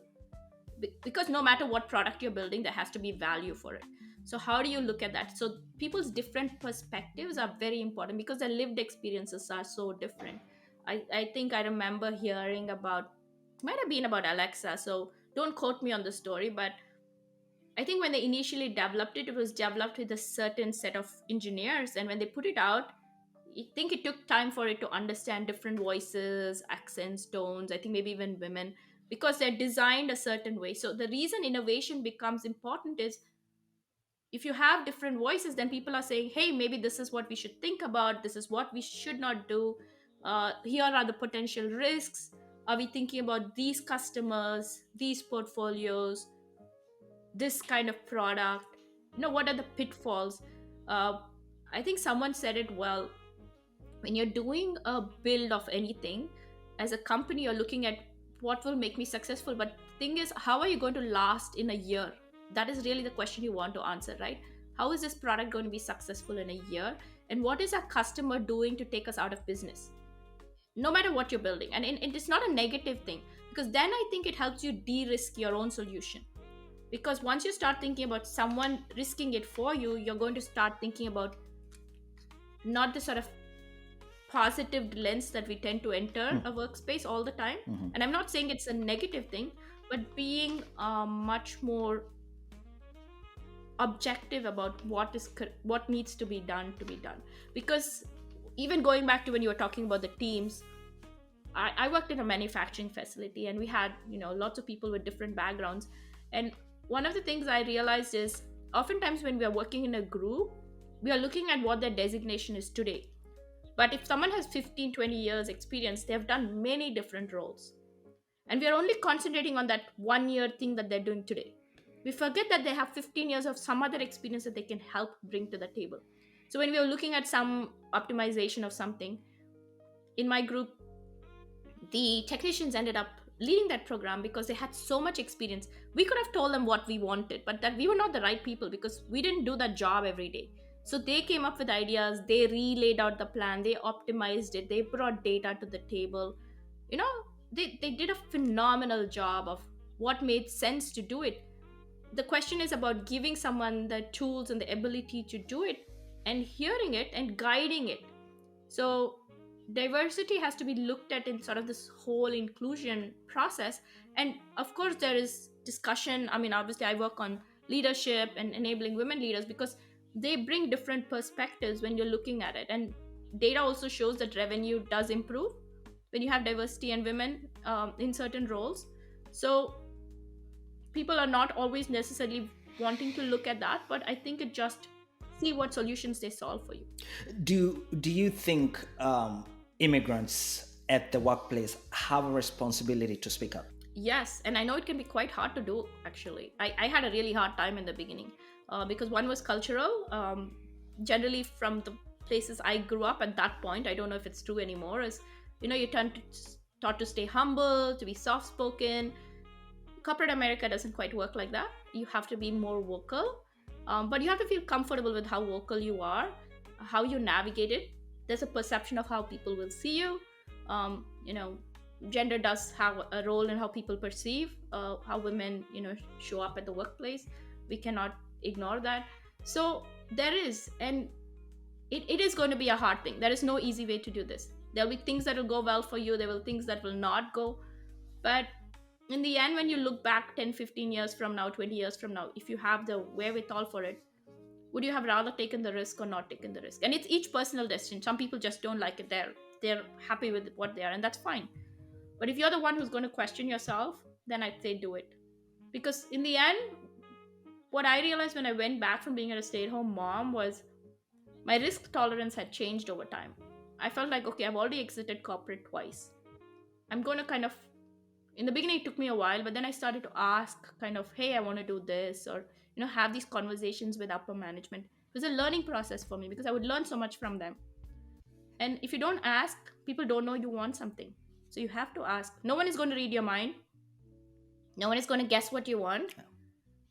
because no matter what product you're building, there has to be value for it. So how do you look at that? So people's different perspectives are very important because their lived experiences are so different. I think I remember hearing about, might have been about Alexa, so don't quote me on the story, but I think when they initially developed it, it was developed with a certain set of engineers, and when they put it out, I think it took time for it to understand different voices, accents, tones. I think maybe even women, because they're designed a certain way. So the reason innovation becomes important is if you have different voices, then people are saying, "Hey, maybe this is what we should think about. This is what we should not do. Here are the potential risks. Are we thinking about these customers, these portfolios, this kind of product? What are the pitfalls?" Uh, I think someone said it well, when you're doing a build of anything as a company, you're looking at what will make me successful, but the thing is, how are you going to last in a year? That is really the question you want to answer, right? How is this product going to be successful in a year, and what is our customer doing to take us out of business, no matter what you're building? And it's not a negative thing, because then I think it helps you de-risk your own solution, because once you start thinking about someone risking it for you, you're going to start thinking about not the sort of positive lens that we tend to enter Mm. a workspace all the time. Mhm. And I'm not saying it's a negative thing, but being much more objective about what needs to be done. Because even going back to when you were talking about the teams, I worked in a manufacturing facility, and we had lots of people with different backgrounds. And one of the things I realized is oftentimes when we are working in a group, we are looking at what their designation is today. But if someone has 15, 20 years experience, they have done many different roles. And we are only concentrating on that 1 year thing that they're doing today. We forget that they have 15 years of some other experience that they can help bring to the table. So when we are looking at some optimization of something, in my group, the technicians ended up leading that program because they had so much experience. We could have told them what we wanted, but that we were not the right people because we didn't do that job every day. So they came up with ideas, they relayed out the plan, they optimized it, they brought data to the table. you know they did a phenomenal job of what made sense to do it. The question is about giving someone the tools and the ability to do it, and hearing it and guiding it. So diversity has to be looked at in sort of this whole inclusion process. And of course there is discussion. I mean, obviously I work on leadership and enabling women leaders because they bring different perspectives when you're looking at it. And data also shows that revenue does improve when you have diversity and women in certain roles. So people are not always necessarily wanting to look at that, but I think it just see what solutions they solve for you. Do you think immigrants at the workplace have a responsibility to speak up? Yes, and I know it can be quite hard to do actually. I had a really hard time in the beginning because one was cultural. Generally, from the places I grew up at that point, I don't know if it's true anymore, is you taught to stay humble, to be soft spoken. Corporate America doesn't quite work like that. You have to be more vocal, but you have to feel comfortable with how vocal you are, how you navigate it. There's a perception of how people will see you. Um, you know, Gender does have a role in how people perceive how women, show up at the workplace. We cannot ignore that. So there is, and it is going to be a hard thing. There is no easy way to do this. There'll be things that will go well for you. There will things that will not go, but in the end, when you look back 10, 15 years from now, 20 years from now, if you have the wherewithal for it, would you have rather taken the risk or not taken the risk? And it's each personal decision. Some people just don't like it. They're happy with what they are, and that's fine. But if you're the one who's going to question yourself, then I'd say do it. Because in the end, what I realized when I went back from being a stay-at-home mom was my risk tolerance had changed over time. I felt like, okay, I've already exited corporate twice. I'm going to kind of, in the beginning it took me a while, but then I started to ask kind of, hey, I want to do this, or have these conversations with upper management. It was a learning process for me because I would learn so much from them. And if you don't ask, people don't know you want something. So you have to ask. No one is going to read your mind. No one is going to guess what you want.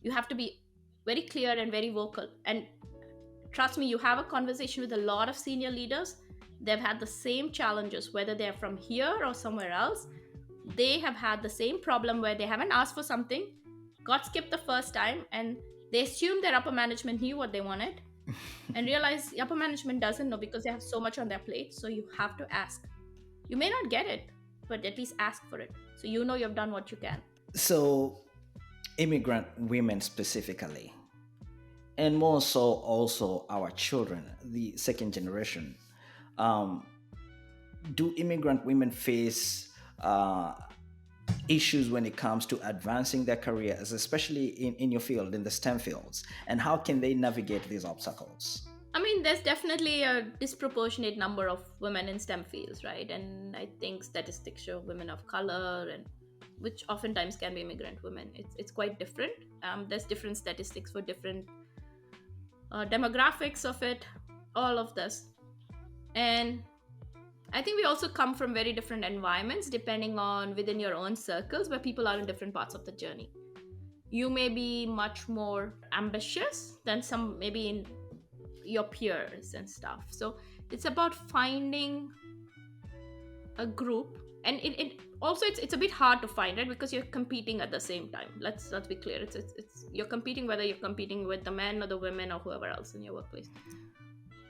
You have to be very clear and very vocal. And trust me, you have a conversation with a lot of senior leaders. They've had the same challenges, whether they're from here or somewhere else. They have had the same problem where they haven't asked for something, got skipped the first time, and they assumed their upper management knew what they wanted and realized the upper management doesn't know because they have so much on their plate. So you have to ask. You may not get it, but at least ask for it. So you've done what you can. So, immigrant women specifically, and more so also our children, the second generation, um, do immigrant women face issues when it comes to advancing their careers, especially in your field, in the STEM fields? And how can they navigate these obstacles? I mean, there's definitely a disproportionate number of women in STEM fields, right? And I think statistics show women of color, and which oftentimes can be immigrant women. It's quite different. There's different statistics for different demographics of it, all of this. And I think we also come from very different environments depending on within your own circles where people are in different parts of the journey. You may be much more ambitious than some maybe in your peers and stuff. So it's about finding a group, and it also it's a bit hard to find it because you're competing at the same time. Let's be clear. It's you're competing whether you're competing with the men or the women or whoever else in your workplace.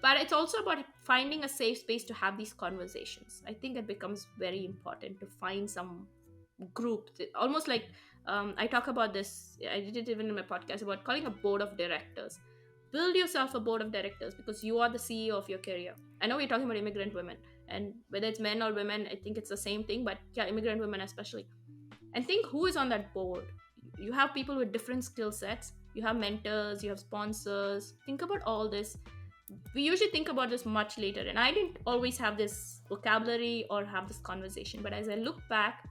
But it's also about finding a safe space to have these conversations. I think it becomes very important to find some group almost like I talk about this. I did it even in my podcast about calling a board of directors. Build yourself a board of directors because you are the CEO of your career. I know we're talking about immigrant women, and whether it's men or women, I think it's the same thing, but yeah, immigrant women especially. And think who is on that board. You have people with different skill sets, you have mentors, you have sponsors. Think about all this. We usually think about this much later, and I didn't always have this vocabulary or have this conversation, but as I look back,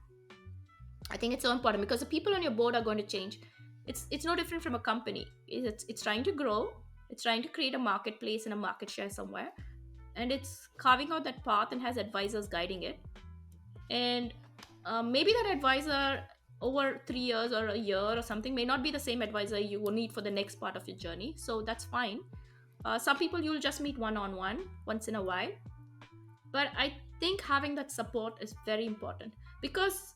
I think it's so important because the people on your board are going to change. It's no different from a company. It's trying to grow. It's trying to create a marketplace and a market share somewhere, and it's carving out that path and has advisors guiding it. And maybe that advisor over 3 years or a year or something may not be the same advisor you will need for the next part of your journey. So that's fine. Some people you'll just meet one on one once in a while, but I think having that support is very important because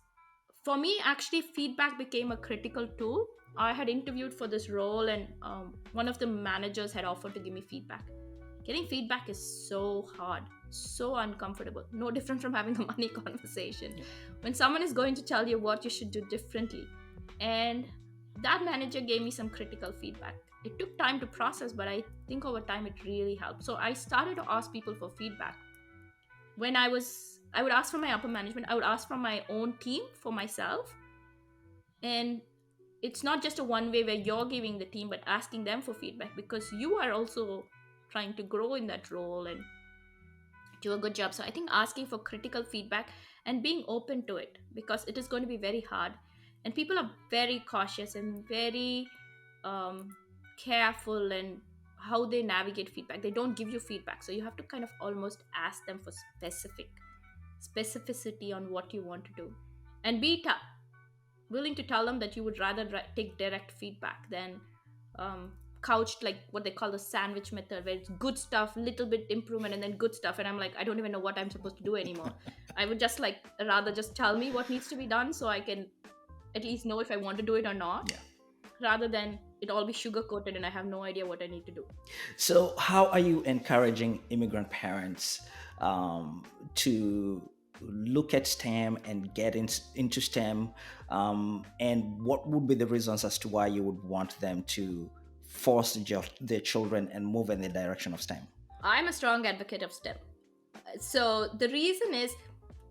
for me, actually, feedback became a critical tool. I had interviewed for this role, and one of the managers had offered to give me feedback. Getting feedback is so hard, so uncomfortable, no different from having a money conversation. When someone is going to tell you what you should do differently, and that manager gave me some critical feedback. It took time to process, but I think over time it really helped. So I started to ask people for feedback. I would ask from my upper management, I would ask from my own team for myself. And it's not just a one way where you're giving the team, but asking them for feedback, because you are also trying to grow in that role and do a good job. So I think asking for critical feedback and being open to it, because it is going to be very hard, and people are very cautious and very um, careful and how they navigate feedback. They don't give you feedback, so you have to kind of almost ask them for specificity on what you want to do, and willing to tell them that you would rather take direct feedback than couched like what they call the sandwich method, where it's good stuff, little bit improvement, and then good stuff, and I'm like, I don't even know what I'm supposed to do anymore. I would just like rather just tell me what needs to be done so I can at least know if I want to do it or not, Yeah. rather than it all be sugar coated and I have no idea what I need to do. So, how are you encouraging immigrant parents to look at STEM and get into STEM? And what would be the reasons as to why you would want them to force their children and move in the direction of STEM? I'm a strong advocate of STEM. So the reason is,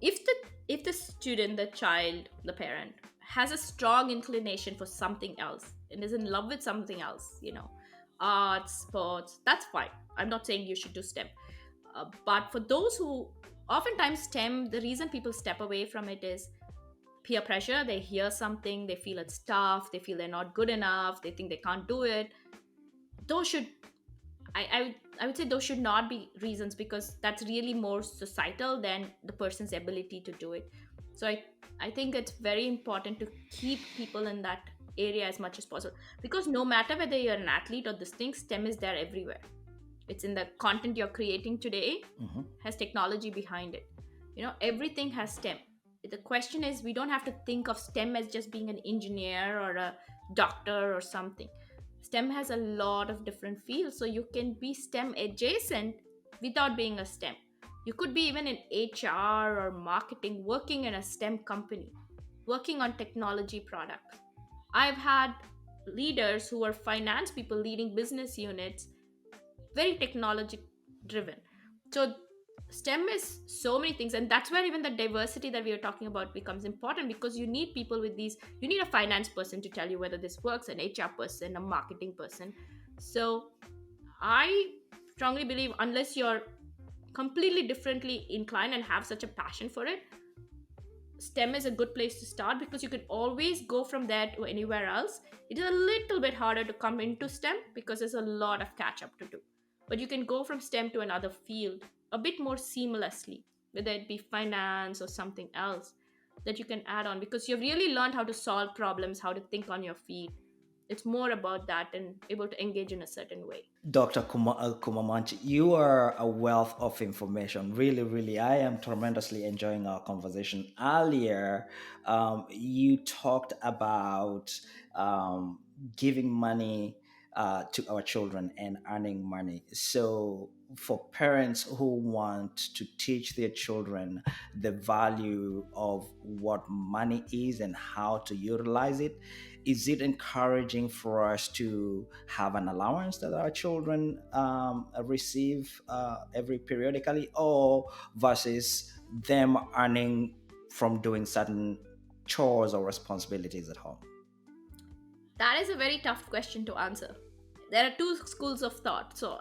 if the student, the child, the parent has a strong inclination for something else and is in love with something else, arts, sports, that's fine. I'm not saying you should do STEM. But for those who, oftentimes STEM, the reason people step away from it is peer pressure. They hear something, they feel it's tough, they feel they're not good enough, they think they can't do it. Those should, I would say those should not be reasons, because that's really more societal than the person's ability to do it. So I think it's very important to keep people in that area as much as possible, because no matter whether you're an athlete or this thing, STEM is there everywhere. It's in the content you're creating today, Mhm. has technology behind it. Everything has STEM. The question is, we don't have to think of STEM as just being an engineer or a doctor or something. STEM has a lot of different fields, so you can be STEM adjacent without being a STEM. You could be even in HR or marketing, working in a STEM company, working on technology products. I've had leaders who are finance people leading business units, very technology driven. So STEM is so many things, and that's where even the diversity that we are talking about becomes important, because you need people with these. You need a finance person to tell you whether this works, an HR person, a marketing person. So I strongly believe, unless you're completely differently inclined and have such a passion for it, STEM is a good place to start, because you can always go from there to anywhere else. It is a little bit harder to come into STEM because there's a lot of catch up to do. But you can go from STEM to another field a bit more seamlessly, whether it be finance or something else that you can add on, because you've really learned how to solve problems, how to think on your feet. It's more about that and able to engage in a certain way. Dr. Kumamanchi, you are a wealth of information. Really, really, I am tremendously enjoying our conversation. Earlier, you talked about giving money to our children and earning money. So, for parents who want to teach their children the value of what money is and how to utilize it, is it encouraging for us to have an allowance that our children receive every periodically, or versus them earning from doing certain chores or responsibilities at home? That is a very tough question to answer. There are two schools of thought. So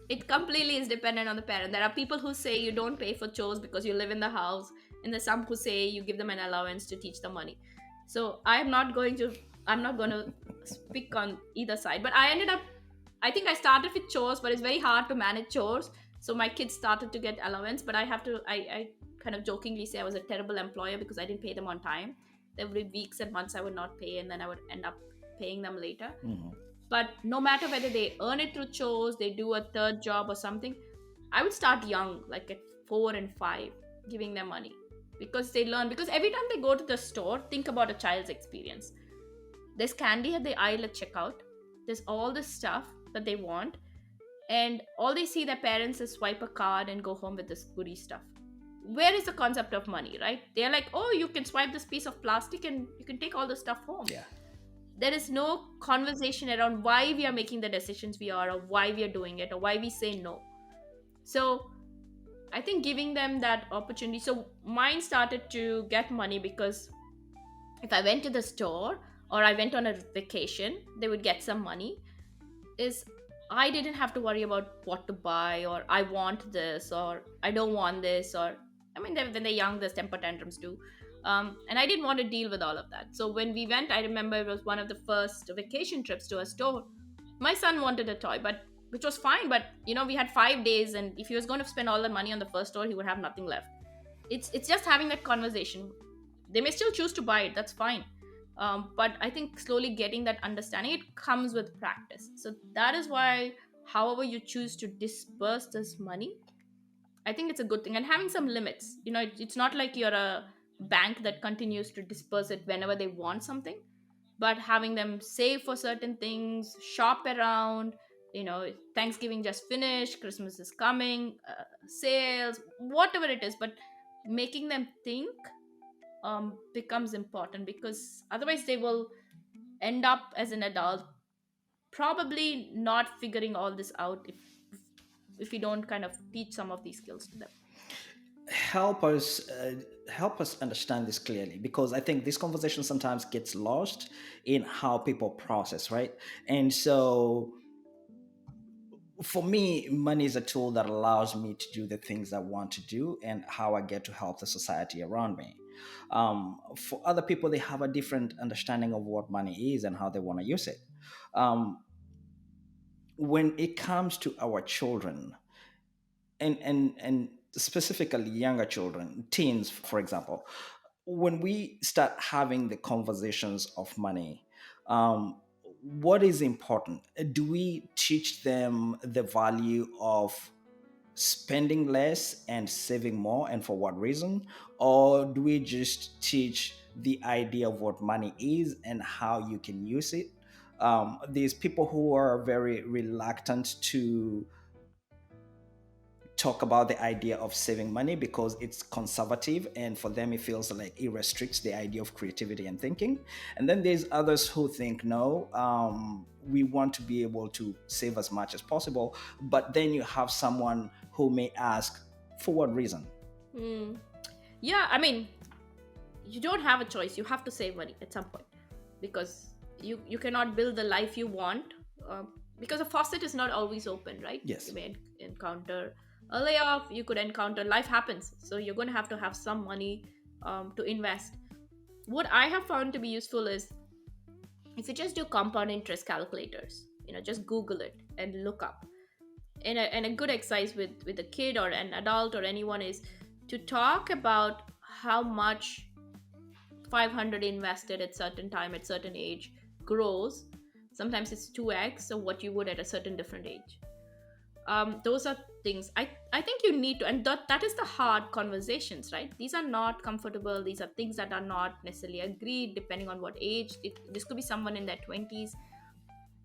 it completely is dependent on the parent. There are people who say you don't pay for chores because you live in the house, and there's some who say you give them an allowance to teach them money. So I'm not going to speak on either side. But I think I started with chores, but it's very hard to manage chores. So my kids started to get allowance, but I kind of jokingly say I was a terrible employer because I didn't pay them on time. There would be weeks and months I would not pay, and then I would end up paying them later. Mhm. But no matter whether they earn it through chores, they do a third job or something, I would start young, like at 4 and 5, giving them money, because they learn. Because every time they go to the store, think about a child's experience. There's candy at the aisle at checkout. There's all this stuff that they want, and all they see their parents is swipe a card and go home with this goodie stuff. Where is the concept of money, right? They're like, oh, you can swipe this piece of plastic and you can take all the stuff home. Yeah. There is no conversation around why we are making the decisions we are, or why we are doing it, or why we say no. So I think giving them that opportunity. So mine started to get money because if I went to the store, or I went on a vacation, they would get some money, is I didn't have to worry about what to buy, or I want this, or I don't want this, or I mean, when they're young, there's temper tantrums too. And I didn't want to deal with all of that. So when we went, I remember it was one of the first vacation trips to a store. My son wanted a toy, but which was fine. But we had 5 days, and if he was going to spend all the money on the first store, he would have nothing left. It's just having that conversation. They may still choose to buy it, that's fine. But I think slowly getting that understanding, it comes with practice. So that is why, however you choose to disperse this money, I think it's a good thing. And having some limits, it's not like you're a bank that continues to disperse it whenever they want something, but having them save for certain things, shop around. Thanksgiving just finished, Christmas is coming, sales, whatever it is, but making them think becomes important, because otherwise they will end up as an adult probably not figuring all this out, if you don't kind of teach some of these skills to them. Help us help us understand this clearly, because I think this conversation sometimes gets lost in how people process, right? And so for me, money is a tool that allows me to do the things I want to do and how I get to help the society around me. For other people, they have a different understanding of what money is and how they want to use it. um, when it comes to our children, and specifically younger children, teens, for example, when we start having the conversations of money, um, what is important? Do we teach them the value of spending less and saving more, and for what reason? Or do we just teach the idea of what money is and how you can use it? There's people who are very reluctant to talk about the idea of saving money because it's conservative, and for them it feels like it restricts the idea of creativity and thinking. And then there's others who think no, we want to be able to save as much as possible. But then you have someone who may ask, for what reason? Hmm. Yeah, I mean, you don't have a choice. You have to save money at some point, because you cannot build the life you want, uh, because a faucet is not always open, right? You Yes. may encounter a layoff, you could encounter, life happens, so you're going to have some money to invest. What I have found to be useful is, if you just do compound interest calculators, just Google it and look up. And a good exercise with a kid or an adult or anyone is to talk about how much 500 invested at certain time at certain age grows. Sometimes it's 2x of what you would at a certain different age. Those are things I think you need to, and that is the hard conversations, right? These are not comfortable. These are things that are not necessarily agreed depending on what age. This could be someone in their 20s,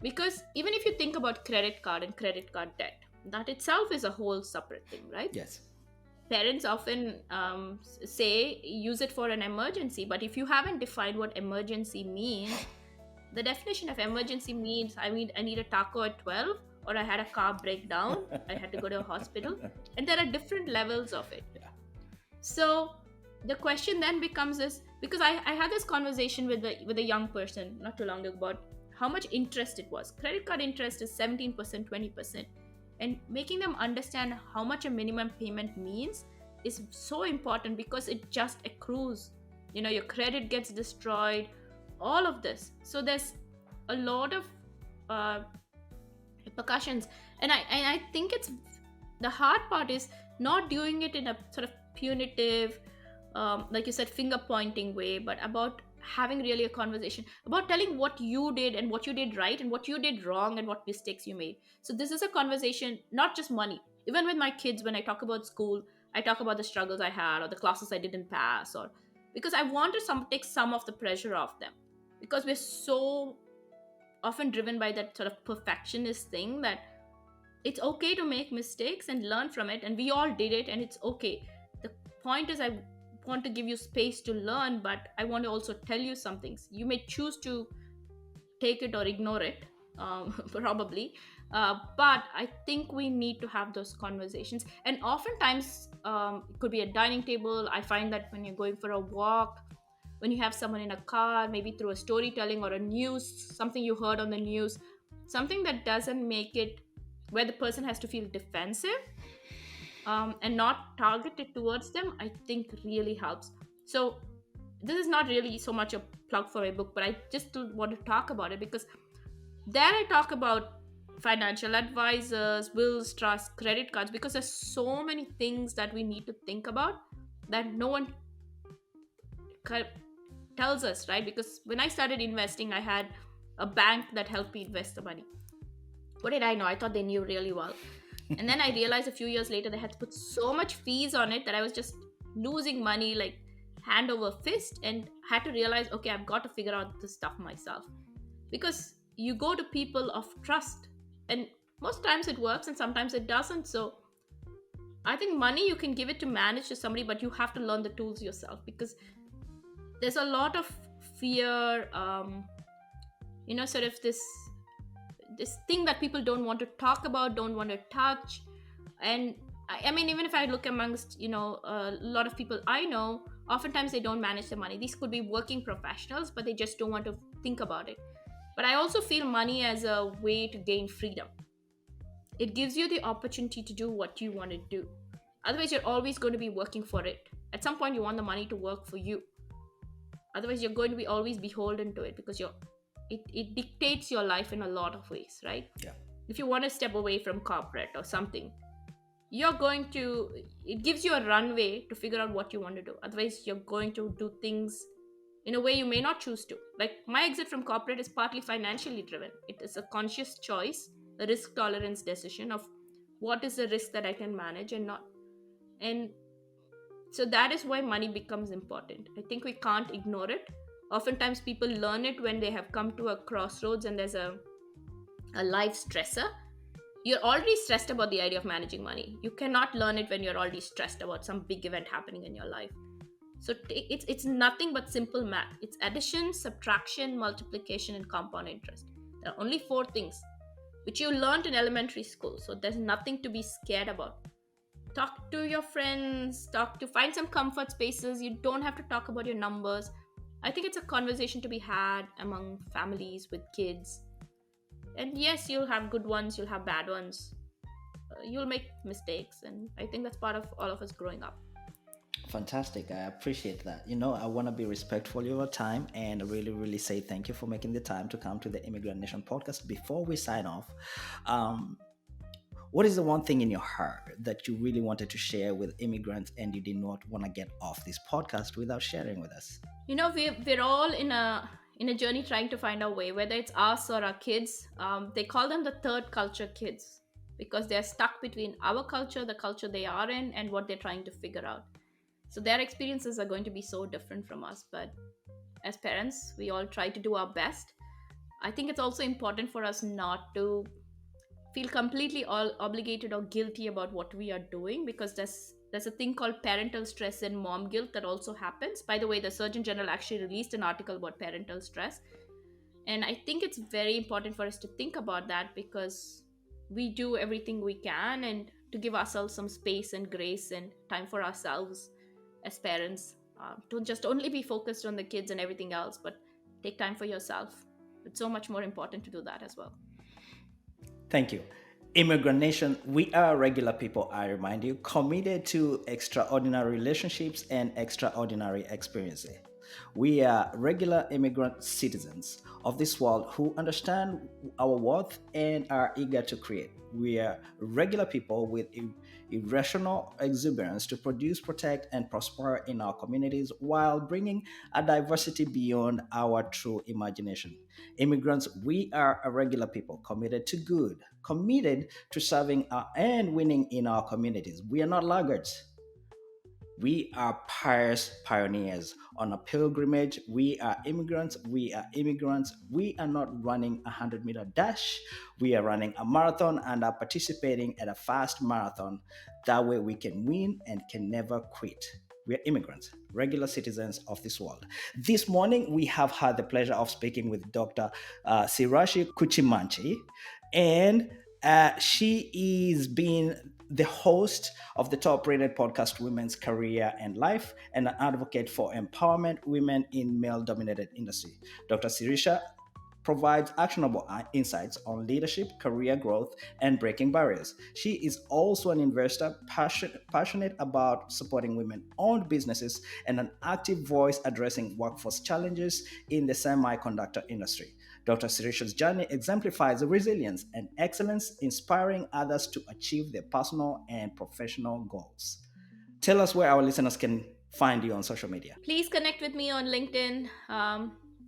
because even if you think about credit card and credit card debt, that itself is a whole separate thing, right? Yes. Parents often say use it for an emergency, but if you haven't defined what emergency means, the definition of emergency means, I need a taco at 12, or I had a car breakdown, I had to go to a hospital, and there are different levels of it. Yeah. So the question then becomes this, because I had this conversation with a young person not too long ago about how much interest it was. Credit card interest is 17%, 20%. And making them understand how much a minimum payment means is so important, because it just accrues. Your credit gets destroyed, all of this. So there's a lot of uh, repercussions. And I think it's the hard part is not doing it in a sort of punitive, like you said, finger pointing way, but about having really a conversation about telling what you did and what you did right and what you did wrong and what mistakes you made. So this is a conversation, not just money. Even with my kids, when I talk about school, I talk about the struggles I had or the classes I didn't pass, or because I want to take some of the pressure off them, because we're so often driven by that sort of perfectionist thing that it's okay to make mistakes and learn from it, and we all did it and it's okay. The point is, I want to give you space to learn, but I want to also tell you some things. You may choose to take it or ignore it, probably, but I think we need to have those conversations. And oftentimes, it could be a dining table. I find that when you're going for a walk, when you have someone in a car, maybe through a storytelling or a news, something you heard on the news, something that doesn't make it where the person has to feel defensive, and not targeted towards them, I think really helps. So this is not really so much a plug for a book, but I just do want to talk about it because there I talk about financial advisors, wills, trusts, credit cards, because there's so many things that we need to think about that no one ca- tells us, right? Because when I started investing, I had a bank that helped me invest the money. What did I know? I thought they knew really well. And then I realized a few years later they had to put so much fees on it that I was just losing money like hand over fist, and had to realize, okay, I've got to figure out this stuff myself. Because you go to people of trust, and most times it works and sometimes it doesn't. So I think money you can give it to manage to somebody, but you have to learn the tools yourself, because there's a lot of fear, sort of this thing that people don't want to talk about, don't want to touch. And I mean, even if I look amongst, a lot of people I know, oftentimes they don't manage their money. These could be working professionals, but they just don't want to think about it. But I also feel money as a way to gain freedom. It gives you the opportunity to do what you want to do. Otherwise, you're always going to be working for it. At some point, you want the money to work for you. Otherwise, you're going to be always beholden to it, because it dictates your life in a lot of ways, right? Yeah. If you want to step away from corporate or something, you're going to, it gives you a runway to figure out what you want to do. Otherwise, you're going to do things in a way you may not choose to. Like my exit from corporate is partly financially driven. It is a conscious choice, a risk tolerance decision of what is the risk that I can manage and not. And so that is why money becomes important. I think we can't ignore it. Oftentimes people learn it when they have come to a crossroads and there's a life stressor. You're already stressed about the idea of managing money. You cannot learn it when you're already stressed about some big event happening in your life. So it's nothing but simple math. It's addition, subtraction, multiplication, and compound interest. There are only four things which you learned in elementary school. So there's nothing to be scared about. Talk to your friends, find some comfort spaces. You don't have to talk about your numbers. I think it's a conversation to be had among families with kids. And yes, you'll have good ones, you'll have bad ones. You'll make mistakes. And I think that's part of all of us growing up. Fantastic. I appreciate that. I want to be respectful of your time and really, really say thank you for making the time to come to the Immigrant Nation podcast. Before we sign off, um, what is the one thing in your heart that you really wanted to share with immigrants and you did not want to get off this podcast without sharing with us? We're all in a journey trying to find our way, whether it's us or our kids. They call them the third culture kids, because they're stuck between our culture, the culture they are in, and what they're trying to figure out. So their experiences are going to be so different from us. But as parents, we all try to do our best. I think it's also important for us not to feel completely all obligated or guilty about what we are doing, because there's a thing called parental stress and mom guilt that also happens. By the way, the Surgeon General actually released an article about parental stress, and I think it's very important for us to think about that, because we do everything we can, and to give ourselves some space and grace and time for ourselves as parents. Don't just only be focused on the kids and everything else, but take time for yourself. It's so much more important to do that as well. Thank you. Immigrant Nation, we are regular people, I remind you, committed to extraordinary relationships and extraordinary experiences. We are regular immigrant citizens of this world who understand our worth and are eager to create. We are regular people with irrational exuberance to produce, protect, and prosper in our communities while bringing a diversity beyond our true imagination. Immigrants, we are a regular people committed to good, committed to serving and winning in our communities. We are not laggards. We are pious pioneers on a pilgrimage. We are immigrants. We are immigrants. We are not running a 100-meter dash. We are running a marathon and are participating at a fast marathon. That way we can win and can never quit. We are immigrants, regular citizens of this world. This morning, we have had the pleasure of speaking with Dr. Sirisha Kuchimanchi. And She is being the host of the top rated podcast Women's Career and Life and an advocate for empowerment women in male dominated industry. Dr. Sirisha provides actionable insights on leadership, career growth, and breaking barriers. She is also an investor passionate about supporting women owned businesses and an active voice addressing workforce challenges in the semiconductor industry. Dr. Sirisha's journey exemplifies resilience and excellence, inspiring others to achieve their personal and professional goals. Tell us where our listeners can find you on social media. Please connect with me on LinkedIn,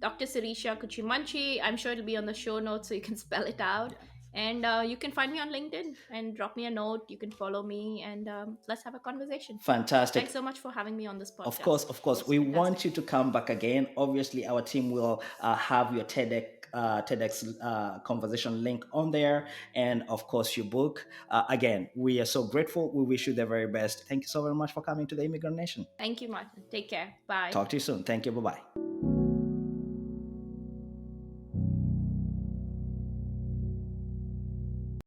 Dr. Sirisha Kuchimanchi. I'm sure it'll be on the show notes so you can spell it out. Yeah. And you can find me on LinkedIn and drop me a note. You can follow me and let's have a conversation. Fantastic. Thanks so much for having me on this Of podcast. course, of It course. was We want fantastic. you to come back again. Obviously, our team will have your TEDx conversation link on there, and of course, your book. Again, we are so grateful. We wish you the very best. Thank you so very much for coming to the Immigrant Nation. Thank you, Martin. Take care. Bye. Talk to you soon. Thank you. Bye bye.